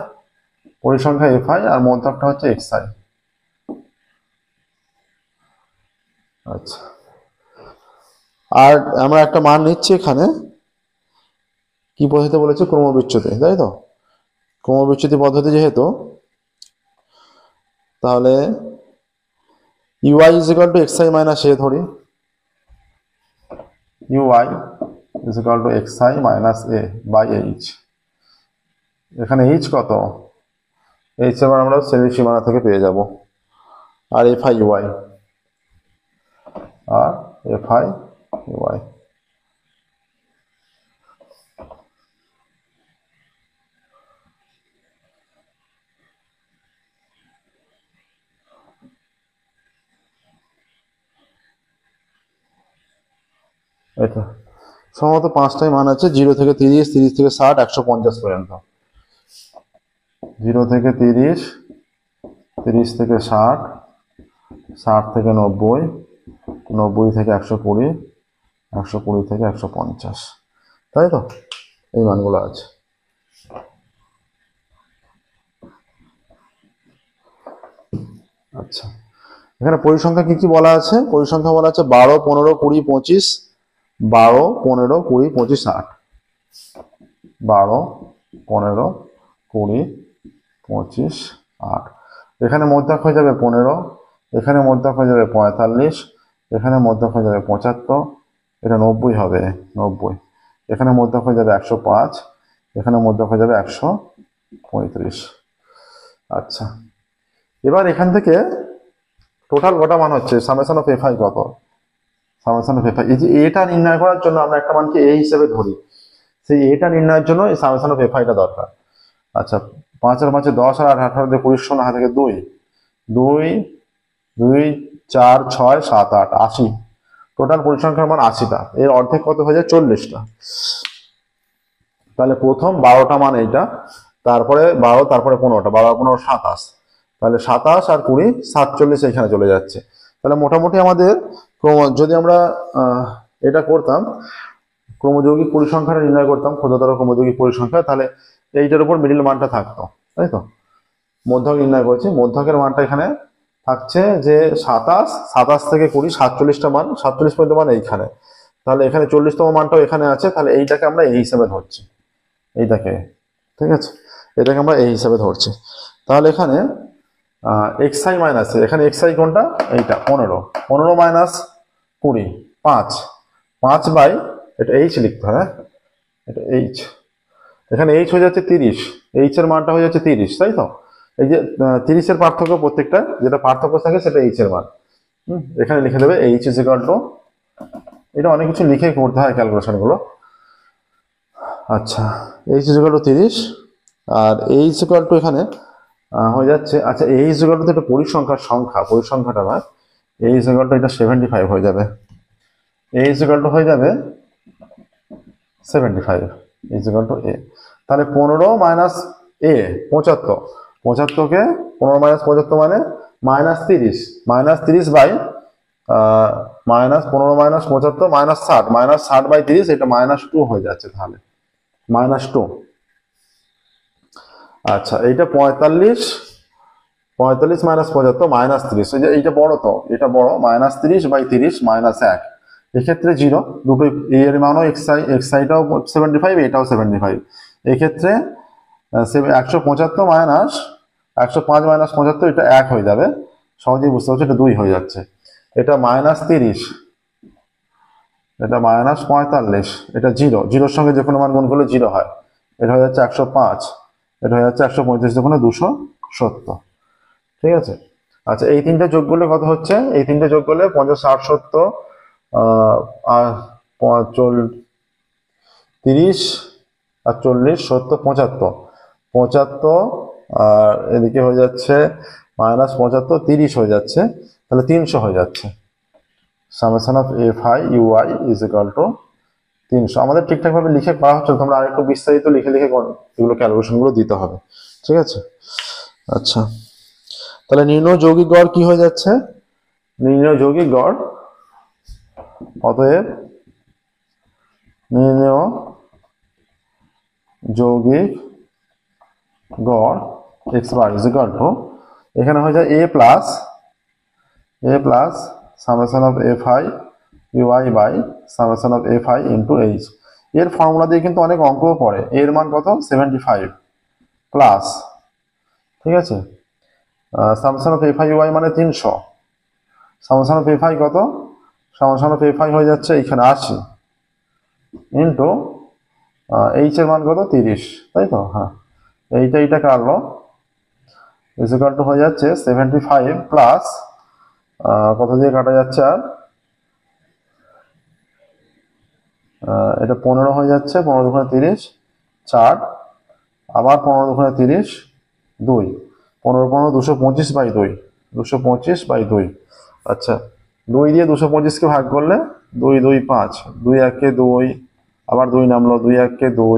A: পরিসংখ্যা এফআই আর মধ্যকটা হচ্ছে এক্সআই। আচ্ছা, আর আমরা একটা মান নিচ্ছি এখানে, কি পদ্ধতি বলেছে, ক্রমবিচ্যুতি, তাই তো। ক্রমবিচ্যুতি পদ্ধতি যেহেতু, তাহলে UI is equal to XI minus A ধরি, UI is equal to XI minus A by h. এখানে এইচ কত, এইচ এবার আমরা শ্রেণীর সীমানা থেকে পেয়ে যাব। আর এফআই ইউআই, আর এফআই ইউআই। এটা সম্ভবত 5টাই মান আছে, 0 থেকে 30, 30 থেকে 60, 150 পর্যন্ত। 0 থেকে 30, 30 থেকে 60, 60 থেকে 90, 90 থেকে 120, 120 থেকে 150, তাই তো, এই মানগুলো আছে। আচ্ছা, এখানে পরিসংখ্যা কি কি বলা আছে, পরিসংখ্যা বলা আছে 12, 15, 20, 25, 12, 15, 20, 25, 60। 12, 15, 20, 25, 8। এখানে মধ্যক হয়ে যাবে 15, এখানে মধ্যক হয়ে যাবে 45, এখানে মধ্যক হয়ে যাবে 75, এটা 90 হবে, 90, এখানে মধ্যক হয়ে যাবে 105, এখানে মধ্যক হয়ে যাবে 135। আচ্ছা, এবার এখান থেকে টোটাল কটা মান হচ্ছে, সামেশন অফ এফআই কত, সামেশন অফ এফআই, এই যে এটা নির্ণয় করার জন্য আমরা একটা মানকে এ হিসেবে ধরি, সেই এটা নির্ণয়ের জন্য এই সামেশন অফ এফআইটা দরকার। আচ্ছা, 5 আর 5 10 আর 18 দিয়ে 20 শূন্য হাতে থেকে 2, 2, 2, 4, 6, 7, 8, 80। টোটাল পরিসংখ্যার মান 80টা, এর অর্ধেক কত হয়ে যায়, 40টা। তাহলে প্রথম 12টা মান এইটা, তারপরে 12, তারপরে 15টা, 12 আর 15, 27। তাহলে 27 আর 20, 47 এখানে চলে যাচ্ছে। তাহলে মোটামুটি আমাদের যদি আমরা এটা করতাম, ক্রমযৌগিক পরিসংখ্যাটা নির্ণয় করতাম, ক্ষুদ্রতর ক্রমযৌগিক পরিসংখ্যা, তাহলে এইটার উপর মিডিল মানটা থাকতো, তাই তো। মধ্যক নির্ণয় করছি, মধ্যকের মানটা এখানে থাকছে যে 27 থেকে 20, 47টা মান, 47 পর্যন্ত মান এইখানে। তাহলে এখানে 40তম মানটাও এখানে আছে, তাহলে এইটাকে আমরা এই হিসাবে ধরছি, এইটাকে, ঠিক আছে, এটাকে আমরা এই হিসাবে ধরছি। তাহলে এখানে এক্সআই মাইনাস, এখানে এক্সআই কোনটা, এইটা 15, 15 মাইনাস 20, 5, 5 বাই, এটা এইচ লিখতে হয়, এটা এইচ, এখানে এইচ হয়ে যাচ্ছে 30, এইচ এর মানটা হয়ে যাচ্ছে 30, তাই তো। এই যে 30 এর পার্থক্য, প্রত্যেকটা যেটা পার্থক্য থাকে সেটা এইচ এর মান, এখানে লিখে দেবে এইচ ইজ ইকুয়াল টু, এটা অনেক কিছু লিখে করতে হয় ক্যালকুলেশন গুলো। আচ্ছা, এইচ ইজ ইকুয়াল টু 30, আর এইচ ইকুয়াল টু এখানে হয়ে যাচ্ছে, আচ্ছা এইচ ইকুয়াল টু একটা পরিসংখ্যাটা না, এইচ ইকুয়াল টু এটা 75 হয়ে যাবে, এইচ ইকুয়াল টু হয়ে যাবে 75, এইচ ইকুয়াল টু এ। তাহলে 15 মাইনাস এ 75, 75কে 15 মাইনাস 75 মানে -30, -30 বাই -15 মাইনাস 75 -60, -60 বাই 30, এটা -2 হয়ে যাচ্ছে, তাহলে -2। আচ্ছা, এইটা 45 মাইনাস 75 -30, এই যে এইটা বড়, তো এটা বড়, -30 বাই 30 -1, এক্ষেত্রে 0, দুটোই এর মানও এক্সআইটাও 75, এটাও 75, এক্ষেত্রে 175 মাইনাস 105 মাইনাস 75, এটা 1 হয়ে যাবে, সহজেই বুঝতে পারছো, এটা 2 হয়ে যাচ্ছে। এটা -30, এটা -45, এটা 0, 0-র সঙ্গে যে কোনো মান গুণ করলে 0 হয়, এটা হয়ে যাচ্ছে 105, এটা হয়ে যাচ্ছে 135, যখন 270, ঠিক আছে। আচ্ছা, এই তিনটা যোগ করলে কত হচ্ছে, এই তিনটা যোগ করলে 50, 60, 70, 30 আর 40, 70, 75, আর এদিকে হয়ে যাচ্ছে মাইনাস 75 30 হয়ে যাচ্ছে, তাহলে 300 হয়ে যাচ্ছে। Summation of F I u i is equal to 300। আমাদের ঠিকঠাকভাবে লিখে করা হচ্ছে, তোমরা আরেকটু বিস্তারিত লিখে লিখে এগুলো ক্যালকুলেশনগুলো দিতে হবে, ঠিক আছে। আচ্ছা, তাহলে নির্ণয় যৌগিক গড় কি হয়ে যাচ্ছে? নির্ণয় যৌগিক গড়, অতএব নির্ণয় যৌগিক গড় x bar is equal to, এখানে হয়ে যায় A plus summation of F I UI by summation of F I into h. এর ফর্মুলা দিয়ে কিন্তু অনেক অঙ্কও পড়ে। এর মান কত? 75 প্লাস, ঠিক আছে, summation of F I u i মানে 300, সামেশন অফ এফ আই কত? সামেশন অফ এফ আই হয়ে যাচ্ছে এখানে 80 ইন্টু এইচ এর মান কত? 30, তাই তো? হ্যাঁ, এইটা কাটলো, ইজ ইকুয়াল টু হয়ে যাচ্ছে 75 প্লাস কত দিয়ে কাটা যাচ্ছে, আর এটা 15 হয়ে যাচ্ছে, 15 দুগুণে 30 4, আবার 15 দুগুণে 30 2, 15 15 225 বাই 2, 225 বাই 2। আচ্ছা, 2 দিয়ে 225কে ভাগ করলে 2 2 5, 2 1 2, আবার 2 নামলো, 2 1 2,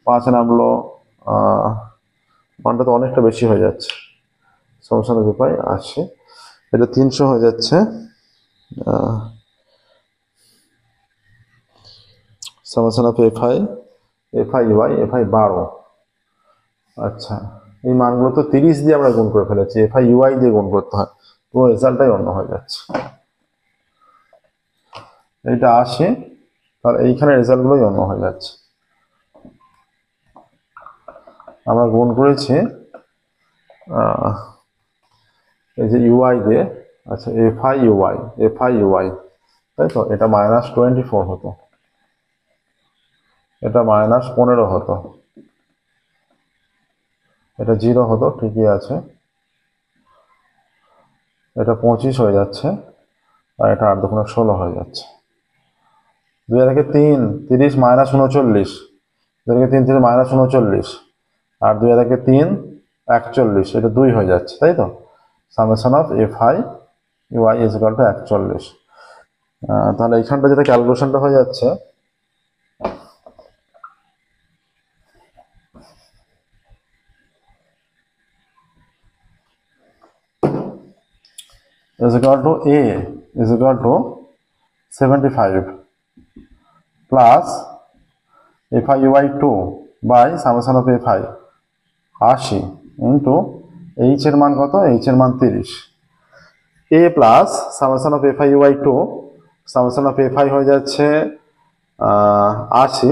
A: 5 নামলো, মানটা তো অনেকটা বেশি হয়ে যাচ্ছে, সমস্যা নেই উপায় আসে, এটা 300 হয়ে যাচ্ছে। Summation of F I u i f i 12। আচ্ছা, এই মানগুলো তো 30 দিয়ে আমরা গুণ করে ফেলেছি, এফ আই ইউআই দিয়ে গুণ করতে হয়, পুরো রেজাল্টটাই অন্য হয়ে যাচ্ছে। এটা আসে, তাহলে এইখানে রেজাল্টগুলোই অন্য হয়ে যাচ্ছে। আমরা গুণ করেছি এই যে ইউআই দিয়ে, আচ্ছা এফ আই ইউআই, তাই তো? এটা -24 হতো, এটা -15 হতো, এটা 0 হতো, ঠিকই আছে, এটা 25 হয়ে যাচ্ছে, আর এটা 8 দুগুণে 16 হয়ে যাচ্ছে। 2 থেকে 3 30 -39, 2 থেকে 3 30 -39, আর 2 থেকে 3 41, এটা 2 হয়ে যাচ্ছে, তাই তো? Summation of F I u i is equal to 41। তাহলে এইখানটা যেটা ক্যালকুলেশনটা হয়ে যাচ্ছে, is equal to A is equal to 75 plus FIUI2 by summation of FI 80 into H এর মান কত? H এর মান 30, A plus summation of FIUI2 summation of FI হয়ে যাচ্ছে 80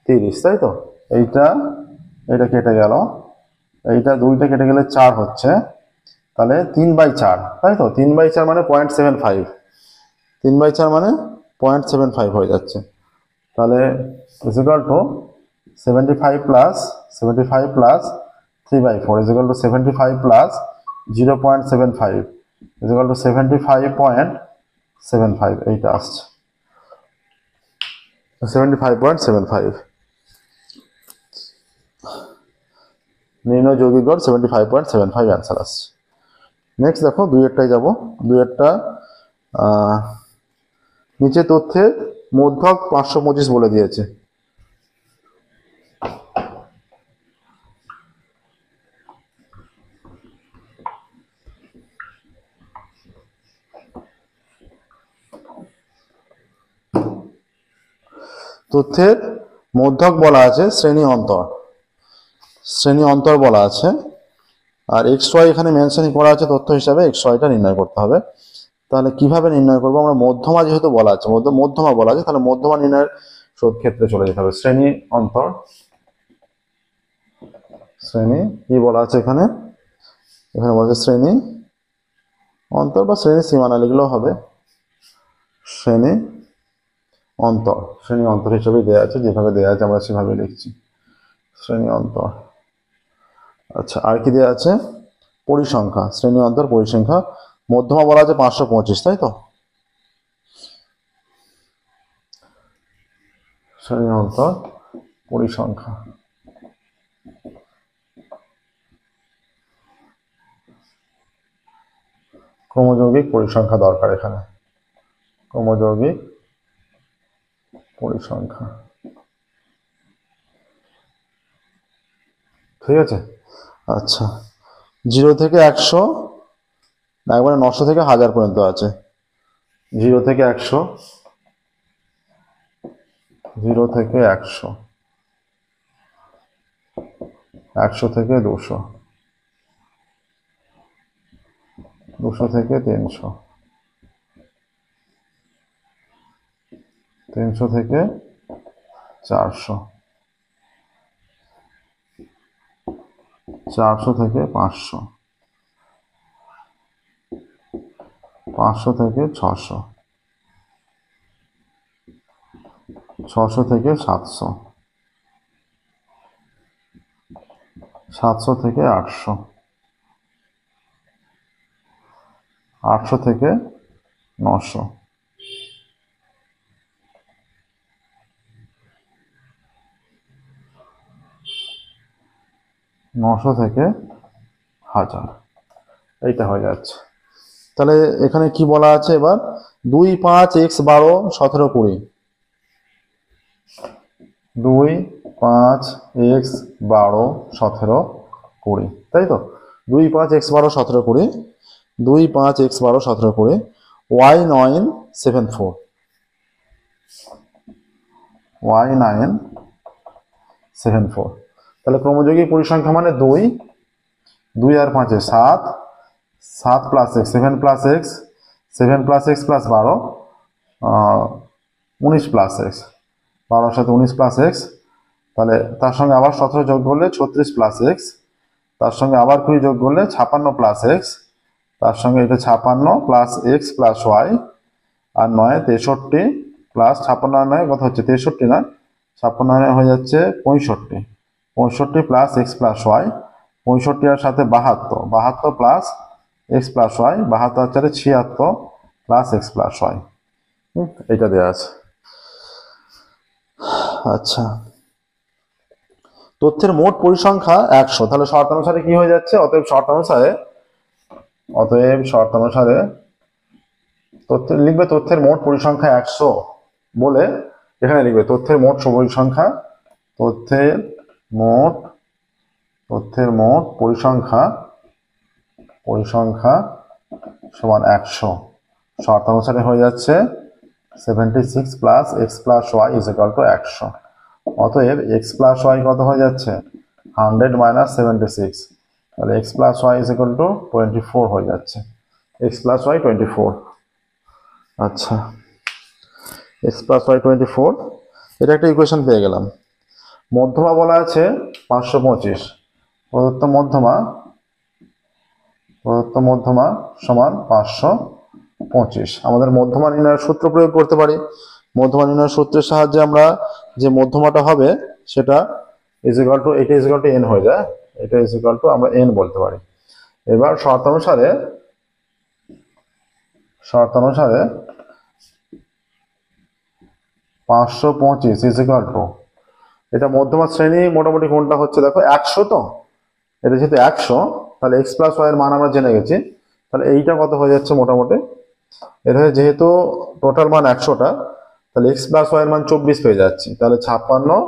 A: 30, তাই তো? এটা কেটে গেল, এইটা 2টা কেটে গেলে 4 হচ্ছে, তাহলে 3/4, তাই তো? 3/4 মানে 0.75, 3/4 মানে 0.75 হয়ে যাচ্ছে। তাহলে is equal two 75 plus 3/4 is equal two 75 plus 0.75 is equal two 75.75, এইটা আসছে 75.75। নির্ণয় যৌগিক গড় 75.75 অ্যান্সার আসছে। নেক্সট দেখো, 2-এরটায় যাবো। 2-এরটা নিচে তথ্যের মধ্যক 525 বলে দিয়েছে। তথ্যের মধ্যক বলা আছে শ্রেণী অন্তর বলা আছে, আর এক্স ওয়াই এখানে মেনশন করা আছে তথ্য হিসাবে, এক্স ওয়াইটা নির্ণয় করতে হবে। তাহলে কিভাবে নির্ণয় করবো? আমরা মধ্যমা যেহেতু বলা আছে, মধ্যমা বলা আছে, তাহলে মধ্যমা নির্ণয়ের ক্ষেত্রে চলে যেতে হবে। শ্রেণী কি বলা আছে এখানে বলা আছে শ্রেণী অন্তর বা শ্রেণী সীমানা লিখলেও হবে। শ্রেণী অন্তর হিসেবে দেওয়া আছে, যেভাবে দেওয়া আছে আমরা সেভাবে লিখছি, শ্রেণী অন্তর। আচ্ছা, আর কি দেওয়া আছে? পরিসংখ্যা, শ্রেণী অন্তর পরিসংখ্যা। মধ্যমা বলা আছে 525, তাই তো? শ্রেণী অন্তর পরিসংখ্যা। ক্রমযৌগিক পরিসংখ্যা দরকার এখানে, ক্রমযৌগিক পরিসংখ্যা। ঠিক আছে। আচ্ছা, 0 থেকে 100, একবারে 900 থেকে 1000 পর্যন্ত আছে। 0 থেকে 100, 0 থেকে 100, 100 থেকে 200, 200 থেকে 300, 300 থেকে 400, 400 থেকে 500, 500 থেকে 600, 600 থেকে 700, 700 থেকে 800, 800 থেকে 900, 900 থেকে 1000। এইটা হয়ে যাচ্ছে। তাহলে এখানে কি বলা আছে এবার, 2, 5, x 12, 17, 20, 2, 5, x 12, 17, 20, তাই তো? 2, 5, x 12, 17, 20, 2, 5, x 12, 17, 20, y 9, 7, 4, y 9, 7, 4। তাহলে ক্রমযৌগিক পরিসংখ্যা মানে 2, 2 আর 5 7, 7 plus x, 7 plus x, 7 plus x plus 12, 19 plus x, 12 সাথে 19 প্লাস x, তাহলে তার সঙ্গে আবার 17 যোগ করলে 36 প্লাস x, তার সঙ্গে আবার 20 যোগ করলে 56 প্লাস x, তার সঙ্গে এটা 56 প্লাস x প্লাস y, আর 9 63 প্লাস 56 9 কত হচ্ছে 63 না, 56 হয়ে যাচ্ছে 65, 65 প্লাস x প্লাস y, 65 এর সাথে 72, 72 প্লাস x প্লাস y, 72 আর 76 প্লাস x প্লাস y। এটা দেওয়া আছে। আচ্ছা, তথ্যের মোট পরিসংখ্যা 100। তাহলে শর্ত অনুসারে কি হয়ে যাচ্ছে, অতএব শর্ত অনুসারে লিখবে তথ্যের মোট পরিসংখ্যা 100 বলে এখানে লিখবে তথ্যের মোট পরিসংখ্যা, তথ্যের মোট পরিসংখ্যা সমান 100। শর্ত অনুসারে হয়ে যাচ্ছে 76 plus x plus y is equal two 100। অতএব x প্লাস y কত হয়ে যাচ্ছে 100 মাইনাস 76, তাহলে x plus y is equal to 24 হয়ে যাচ্ছে, x প্লাস y 24। আচ্ছা, x প্লাস y 24, এটা একটা ইকুয়েশন পেয়ে গেলাম। মধ্যমা বলা আছে 525, প্রদত্ত মধ্যমা সমান 525। আমাদের মধ্যমা নির্ণয়ের সূত্র প্রয়োগ করতে পারি। মধ্যমা নির্ণয়ের সূত্রের সাহায্যে আমরা যে মধ্যমাটা হবে সেটা ইজ ইকুয়াল টু, এটা ইজ ইকুয়াল টু n হয়ে যায়, এটা ইজ ইকুয়াল টু আমরা n বলতে পারি। এবার শর্ত অনুসারে 525 ইজ ইকুয়াল টু, এটা মধ্যমা শ্রেণী মোটামুটি কোনটা হচ্ছে দেখো 100, তো এটা যেহেতু 100 তাহলে x প্লাস y এর মান আমরা জেনে গেছি, তাহলে এইটা কত হয়ে যাচ্ছে মোটামুটি, এটা যেহেতু টোটাল মান 100টা, তাহলে x প্লাস y এর মান 24 পেয়ে যাচ্ছি, তাহলে 56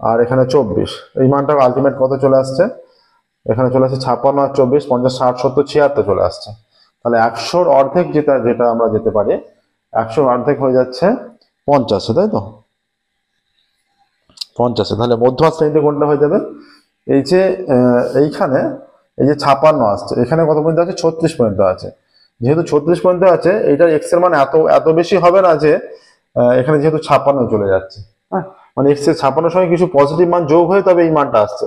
A: আর এখানে 24, এই মানটা আলটিমেট কত চলে আসছে, এখানে চলে আসছে 56 আর 24, 50 60 70 76 চলে আসছে। তাহলে 100-র অর্ধেক যেটা আমরা যেতে পারি, 100-র অর্ধেক হয়ে যাচ্ছে 50, তাই তো 50। তাহলে মধ্যমা শ্রেণীতে কোনটা হয়ে যাবে, এই যে এইখানে এই যে 56 আসছে, এখানে কত পর্যন্ত আছে 36 পর্যন্ত আছে, যেহেতু 36 পর্যন্ত আছে এইটার x এর মান এত বেশি হবে না যে এখানে যেহেতু 56 চলে যাচ্ছে, হ্যাঁ, মানে x এর 56 সঙ্গে কিছু পজিটিভ মান যোগ হয়ে তবে এই মানটা আসছে,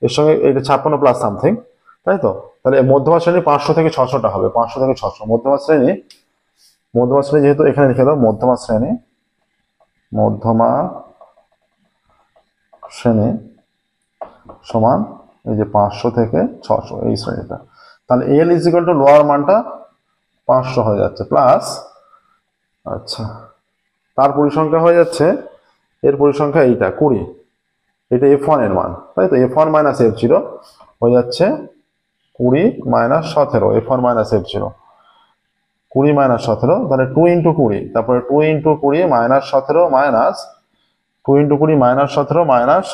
A: এর সঙ্গে এটা 56 প্লাস সামথিং, তাই তো। তাহলে মধ্যমা শ্রেণী 500 থেকে 600টা হবে, 500 থেকে 600 মধ্যমা শ্রেণী যেহেতু এখানে লিখে দাও মধ্যমা শ্রেণী সমান এই যে 500 থেকে 600 এই শ্রেণীটা, তাহলে l is equal two lower মানটা 500 হয়ে যাচ্ছে প্লাস, আচ্ছা তার পরিসংখ্যা হয়ে যাচ্ছে, এর পরিসংখ্যা এইটা 20, এটা f1 এর মান, তাই তো f1 মাইনাস f0 হয়ে যাচ্ছে 20 minus 17, f1 minus f0 20 minus 17, তাহলে 2 ইন্টু 20, তারপরে 2 into 20 minus 17 minus 2 into 20 minus 17 minus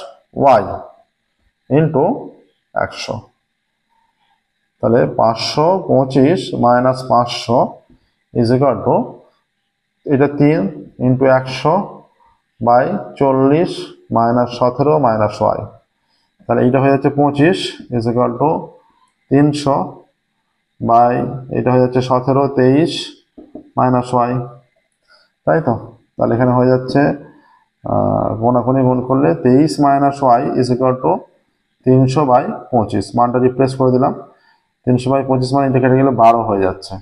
A: y into 100। তাহলে 525 মাইনাস 500 ইজ ইকুয়াল টু, এটা 3 into 100 by 40 minus 17 minus y. তাহলে এটা হয়ে যাচ্ছে 25 ইজ ইকুয়াল টু 300 বাই এটা হয়ে যাচ্ছে 17 23 মাইনাস ওয়াই, তাই তো। তাহলে এখানে হয়ে যাচ্ছে কোনাকুনি গুণ করলে 23 minus y is equal to 300 by 25, মানটা রিপ্লেস করে দিলাম। 300 বাই 25 মানে এটা কেটে গেলে 12 হয়ে যাচ্ছে।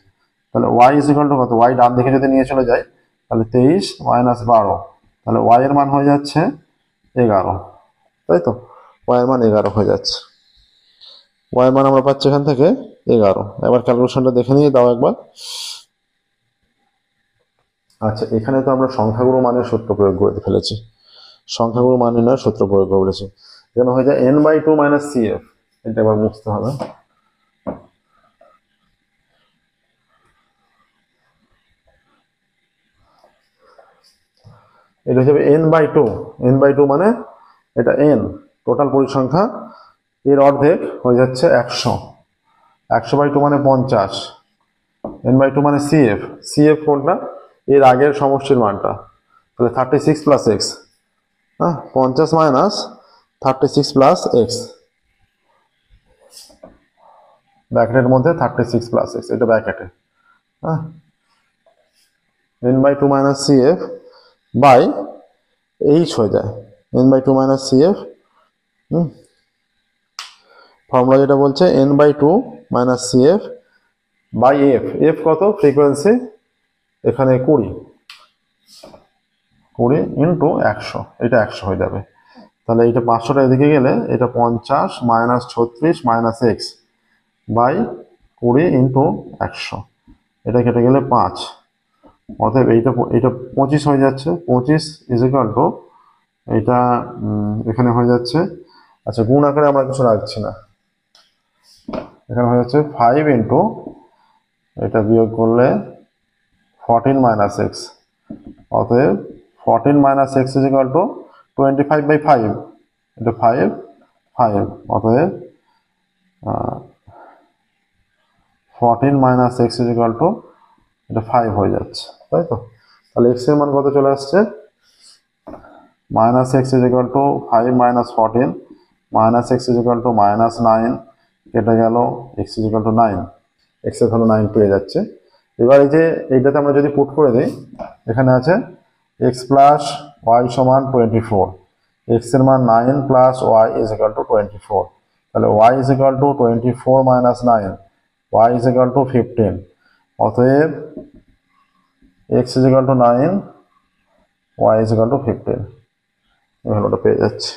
A: তাহলে ওয়াই ইজ ইকুয়াল টু কত, ওয়াই ডান দিকে যদি নিয়ে চলে যায় তাহলে 23 মাইনাস 12, তাহলে ওয়াই এর মান হয়ে যাচ্ছে 11, তাই তো। ওয়াই এর মান 11 হয়ে যাচ্ছে। ওয়াই এর মান আমরা পাচ্ছি এখান থেকে 11। এবার ক্যালকুলেশনটা দেখে নিয়ে দাও একবার। আচ্ছা, এখানে তো আমরা সংখ্যাগুরু মানের সূত্র প্রয়োগ করে ফেলেছি, সংখ্যাগুরু মান নির্ণয়ের সূত্র প্রয়োগ করেছি। এখানে হয়ে যায় n/2 মাইনাস CF, এটা এবার মুছতে হবে। এটা হিসেবে n/2, n/2 মানে এটা n টোটাল পরিসংখ্যা, এর অর্ধেক হয়ে যাচ্ছে 100, 100/2 মানে 50, n/2 মানে CF, CF কোনটা, এর আগের সমষ্টির মানটা, তাহলে 36 প্লাস এক্স, হ্যাঁ 50 মাইনাস 36 প্লাস এক্স, ব্র্যাকেটের মধ্যে 36 প্লাস এক্স, এটা ব্র্যাকেটে, হ্যাঁ n/2 minus CF by H হয়ে যায় n/2 মাইনাস CF। ফর্মুলা যেটা বলছে n/2 minus CF by f, f কত, ফ্রিকোয়েন্সি এখানে 20 ইন্টু 100, এটা 100 হয়ে যাবে। তাহলে এটা 500টা এদিকে গেলে এটা 50 minus 36 minus x by 20 into 100, এটা কেটে গেলে 5, অতএব এইটা 25 হয়ে যাচ্ছে। 25 ইজ ইকুয়াল টু এটা এখানে হয়ে যাচ্ছে, আচ্ছা গুণ আকারে আমরা কিছু রাখছি না, এখানে হয়ে যাচ্ছে 5 ইন্টু এটা বিয়োগ করলে 14 মাইনাস এক্স, অতএব 14 minus x is equal two 25/5, এটা 5, অতএব 14 minus x is equal to এটা 5 হয়ে যাচ্ছে, তাই তো। তাহলে এক্স এর মান কত চলে আসছে, minus x is equal two 5 minus 14, minus x is equal two minus 9, কেটে গেল x is equal to 9, x এর ভ্যালু 9 পেয়ে যাচ্ছে। এবার এই যে এইটাতে আমরা যদি পুট করে দিই, এখানে আছে এক্স প্লাস ওয়াই সমান 24, এক্স এর মান 9 plus y is equal to 24, তাহলে y is equal to 24 minus 9, y is equal to 15, অতএব x is equal to 9, y is equal to 15, এই ভ্যালুটা পেয়ে যাচ্ছে,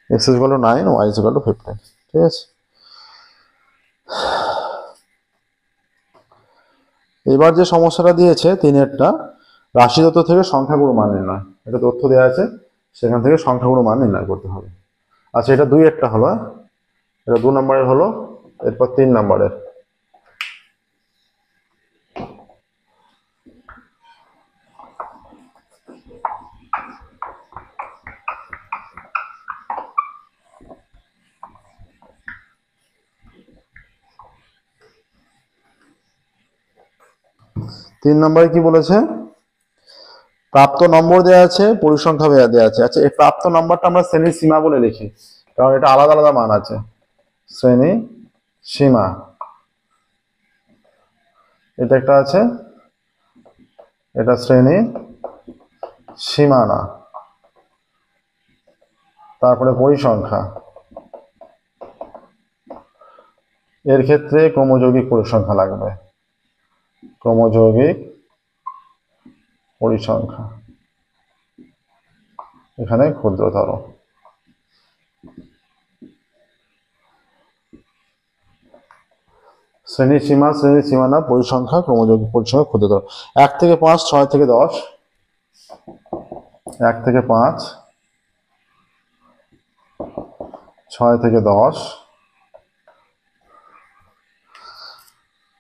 A: x is equal to 9, y is equal to 15, ঠিক আছে। এবার যে সমস্যাটা দিয়েছে 3-এরটা, রাশিতত্ত্ব থেকে সংখ্যাগুরু মান নির্ণয়, এটা তথ্য দেওয়া আছে, সেখান থেকে সংখ্যাগুরু মান নির্ণয় করতে হবে। আচ্ছা, এটা 2-এরটা হলো, এটা 2 নম্বরের হলো, এরপর 3 নম্বরের। তিন নম্বরে কি বলেছে, প্রাপ্ত নম্বর দেওয়া আছে, পরিসংখ্যা দেওয়া আছে। আচ্ছা, এই প্রাপ্ত নম্বরটা আমরা শ্রেণীর সীমা বলে লিখি, কারণ এটা আলাদা আলাদা মান আছে। শ্রেণী সীমা, এটা একটা আছে, এটা শ্রেণী সীমানা, তারপরে পরিসংখ্যা, এর ক্ষেত্রে ক্রমযৌগিক পরিসংখ্যা লাগবে, ক্রমযৌগিক পরিসংখ্যা এখানে ক্ষুদ্রতর। শ্রেণী সীমা, শ্রেণী সীমানা, পরিসংখ্যা, ক্রমযৌগিক পরিসংখ্যা, ক্ষুদ্রতর। 1 থেকে 5, 6 থেকে 10, 1 থেকে 5, 6 থেকে 10,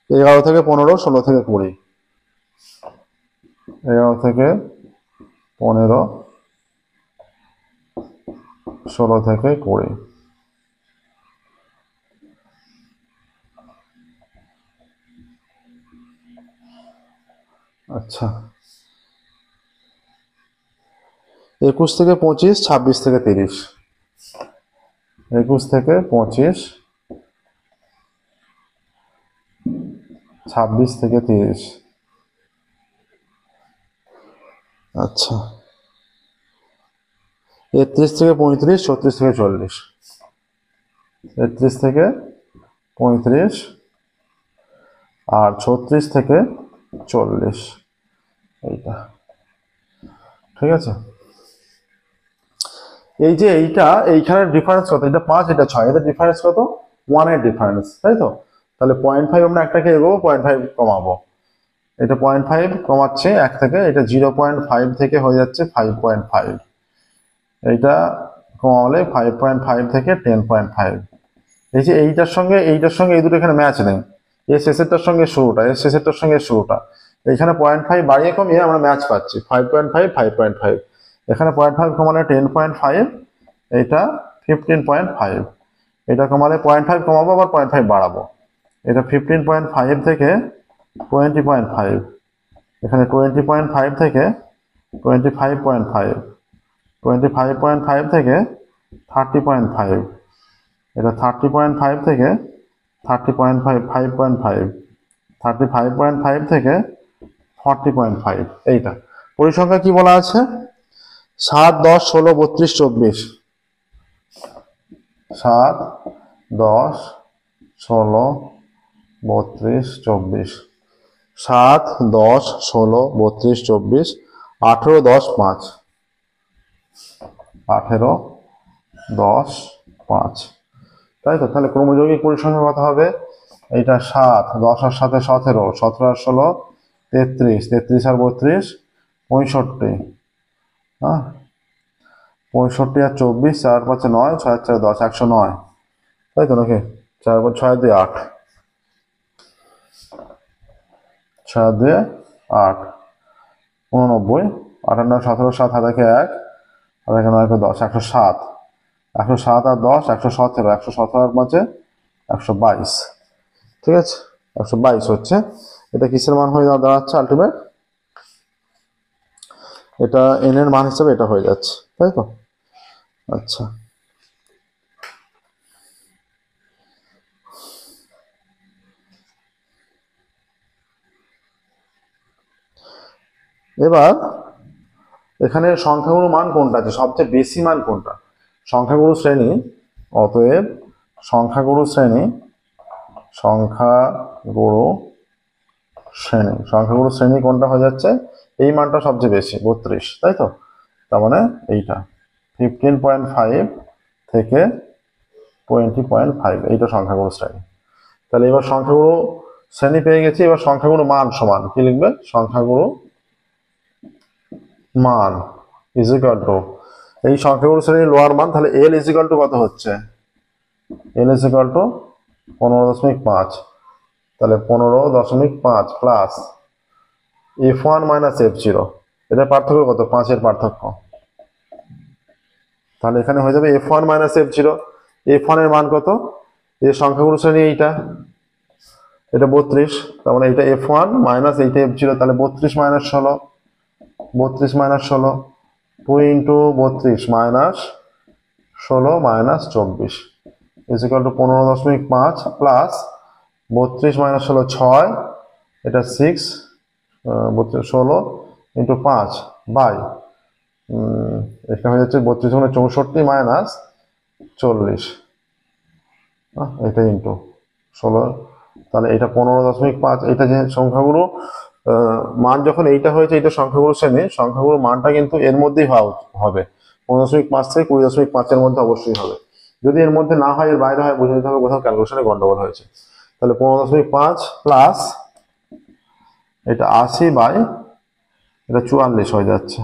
A: 11 থেকে 15, 16 থেকে 20, 11 থেকে 15, 16 থেকে 20। আচ্ছা, 21 থেকে 25, 26 থেকে 30। 21 থেকে 25, 26 থেকে 30। আচ্ছা, 31 থেকে 35, 36 থেকে 40। 31 থেকে 35 আর 36 থেকে 40, এইটা। ঠিক আছে, এই যে এইখানের ডিফারেন্স কত? এটা 5, এটা 6, এদের ডিফারেন্স কত? 1 এর ডিফারেন্স, তাই তো? তাহলে 0.5 আমরা একটাকে এগোবো, 0.5 কমাবো। এটা 0.5 কমাচ্ছে এক থেকে, এটা 0.5 থেকে হয়ে যাচ্ছে 5.5। এইটা কমালে 5.5 থেকে 10.5। এই যে এইটার সঙ্গে এই দুটো এখানে ম্যাচ নেই। এর শেষেরটার সঙ্গে শুরুটা, এর শেষেরটার সঙ্গে শুরুটা, এখানে 0.5 বাড়িয়ে কমিয়ে আমরা ম্যাচ পাচ্ছি 5.5, 5.5। এখানে 0.5 কমালে 10.5, এটা 15.5। এটা কমালে 0.5 কমাবো, আবার 0.5 বাড়াবো। এটা 15.5 থেকে 20.5, এখানে 20.5 থেকে 25.5, 25.5 থেকে 30.5, এটা 30.5 থেকে 30.5, 5.5, 35.5 থেকে 40.5। এইটা পরিসংখ্যা কি বলা আছে? 7, 10, 16, 32, 24। 7, 10, 16, 32, 24। 7, 10, 16, 32, 24, 18, 10, 5। 18, 10, 5, তাই তো? তাহলে ক্রমযৌগিক পরিসংখ্যা কত হবে? এইটা 7, 10 আর 7 17, 17 আর 16 33, 33 আর 32 65। হ্যাঁ, 65 আর 24, 4 5 9, 6 4 10, 109, তাই তো নাকি? 4 6 2 8, 6 2 8, 89, 58, 17, 7 হাতে 1, আর এখানে 9 10, 107। 107 আর 10, 117, 117 আর 5 122। ঠিক আছে, 122 হচ্ছে। এটা কিসের মান হয়ে দাঁড়াচ্ছে আলটিমেট? এটা n এর মান হিসেবে এটা হয়ে যাচ্ছে, তাই তো? আচ্ছা, এবার এখানে সংখ্যাগুরু মান কোনটা আছে, সবচেয়ে বেশি মান কোনটা? সংখ্যাগুরু শ্রেণী, অতএব সংখ্যাগুরু শ্রেণী, সংখ্যাগুরু সংখ্যাগুরু শ্রেণী কোনটা হয়ে যাচ্ছে? এই মানটা সবচেয়ে বেশি, 32, তাই তো? তার মানে এইটা 15.5 থেকে 20.5, এইটা সংখ্যাগুরু শ্রেণী। তাহলে এবার সংখ্যাগুরু শ্রেণী পেয়ে গেছি, এবার সংখ্যাগুরু মান সমান কি লিখবে? সংখ্যাগুরু মান ইজ ইকুয়াল টু এই সংখ্যাগুরু শ্রেণীর লোয়ার মান, তাহলে এল ইজ ইকুয়াল টু কত হচ্ছে? এল ইজ ইকুয়াল টু 15.5। তাহলে 15.5 প্লাস f1 মাইনাস f0, এটার পার্থক্য কত? 5 এর পার্থক্য। তাহলে এখানে হয়ে যাবে f1 মাইনাস f0। f1 এর মান কত? এই সংখ্যাগুরু শ্রেণী এইটা, এটা 32, তার মানে এটা f1 মাইনাস এইটা f0, তাহলে 32 minus 16, 32 minus 16, 2 into 32 minus 16 minus 24 is equal two 15.5 plus 32 minus 16 6, এটা 6, 16 ইন্টু 5 বাই এখানে হয়ে যাচ্ছে 32 মানে 64 মাইনাস 40, এটা ইন্টু 16, তাহলে এটা 15.5। এটা যে সংখ্যাগুলো মান যখন এইটা হয়েছে, এটা সংখ্যাগুলো শ্রেণী, সংখ্যাগুলো মানটা কিন্তু এর মধ্যেই হবে 15.5 থেকে 20.5 এর মধ্যে অবশ্যই হবে। যদি এর মধ্যে না হয়, এর বাইরে হয়, বুঝে নিতে হবে কোথাও ক্যালকুলেশনে গন্ডগোল হয়েছে। তাহলে 15.5 প্লাস এটা 80 বাই এটা 44 হয়ে যাচ্ছে।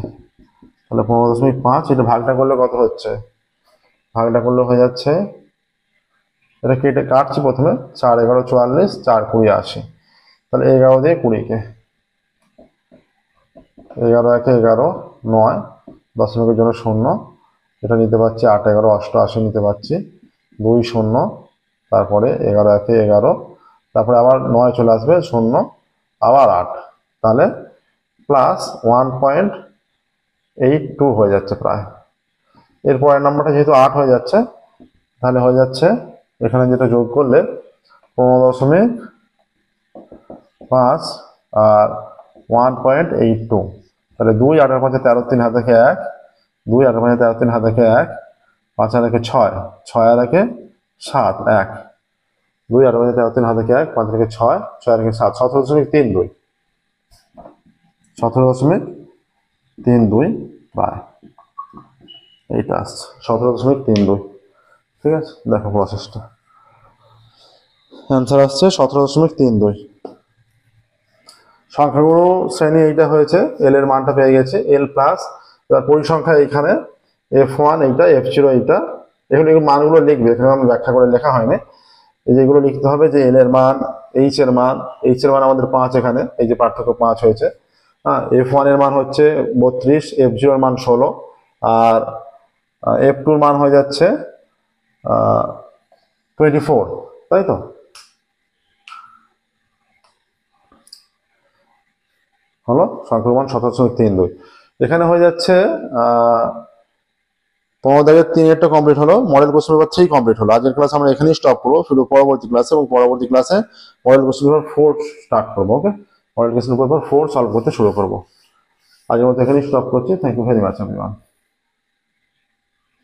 A: তাহলে 15.5, এটা ভাগটা করলে কত হচ্ছে? ভাগটা করলে হয়ে যাচ্ছে, এটা কেটে কাটছি প্রথমে, 4 11 44, 4 20 80। তাহলে 11 দিয়ে 20 কে 11 একে 11, 9, দশমিকের জন্য 0, এটা নিতে পারছি 8 11 88 নিতে পারছি, 2 0, তারপরে 11 একে 11, তারপরে আবার 9 চলে আসবে, 0 আবার 8, তাহলে প্লাস 1.82 হয়ে যাচ্ছে প্রায়। এরপরের নাম্বারটা যেহেতু 8 হয়ে যাচ্ছে, তাহলে হয়ে যাচ্ছে এখানে যেটা যোগ করলে 15.5 আর 1.82, তাহলে 2 8 5 13 3 হাতে 1, 2 8 5 13 3 হাতে 1, 5 আর 6, 6 আর 7, 1, 2 8 5 13 3 হাতে 1, 5 আর 6, 6 আর 7, 17.32, 17.32 প্রায় এইটা আসছে 17.32। ঠিক আছে, দেখো প্রসেসটা, অ্যান্সার আসছে 17.32। সংখ্যাগুলো শ্রেণী এইটা হয়েছে, এল এর মানটা পেয়ে গেছে, এল প্লাস, এবার পরিসংখ্যা এইখানে F1 এইটা, F0 এইটা, এখানে মানগুলো লিখবে, এখানে আমি ব্যাখ্যা করে লেখা হয়নি, এই যেগুলো লিখতে হবে যে এল এর মান, এইচ এর মান, এইচ এর মান আমাদের 5, এখানে এই যে পার্থক্য 5 হয়েছে, হ্যাঁ, F1 এর মান হচ্ছে 32, F0 এর মান 16, আর F2 এর মান হয়ে যাচ্ছে 24, তাই তো? হলো সংখ্যার মান 17.32। এখানে হয়ে যাচ্ছে 15-3 কমপ্লিট হলো, মডেল কোশ্চেন পেপার 3 কমপ্লিট হলো। আজকের ক্লাস আমরা এখানেই স্টপ করবো, শুধু পরবর্তী ক্লাসে, এবং পরবর্তী ক্লাসে মডেল কোশ্চেন পেপার 4 স্টার্ট করবো। Okay, model question paper 4 solve করতে শুরু করবো। আজকের মতো এখানেই স্টপ করছি। Thank you very much everyone.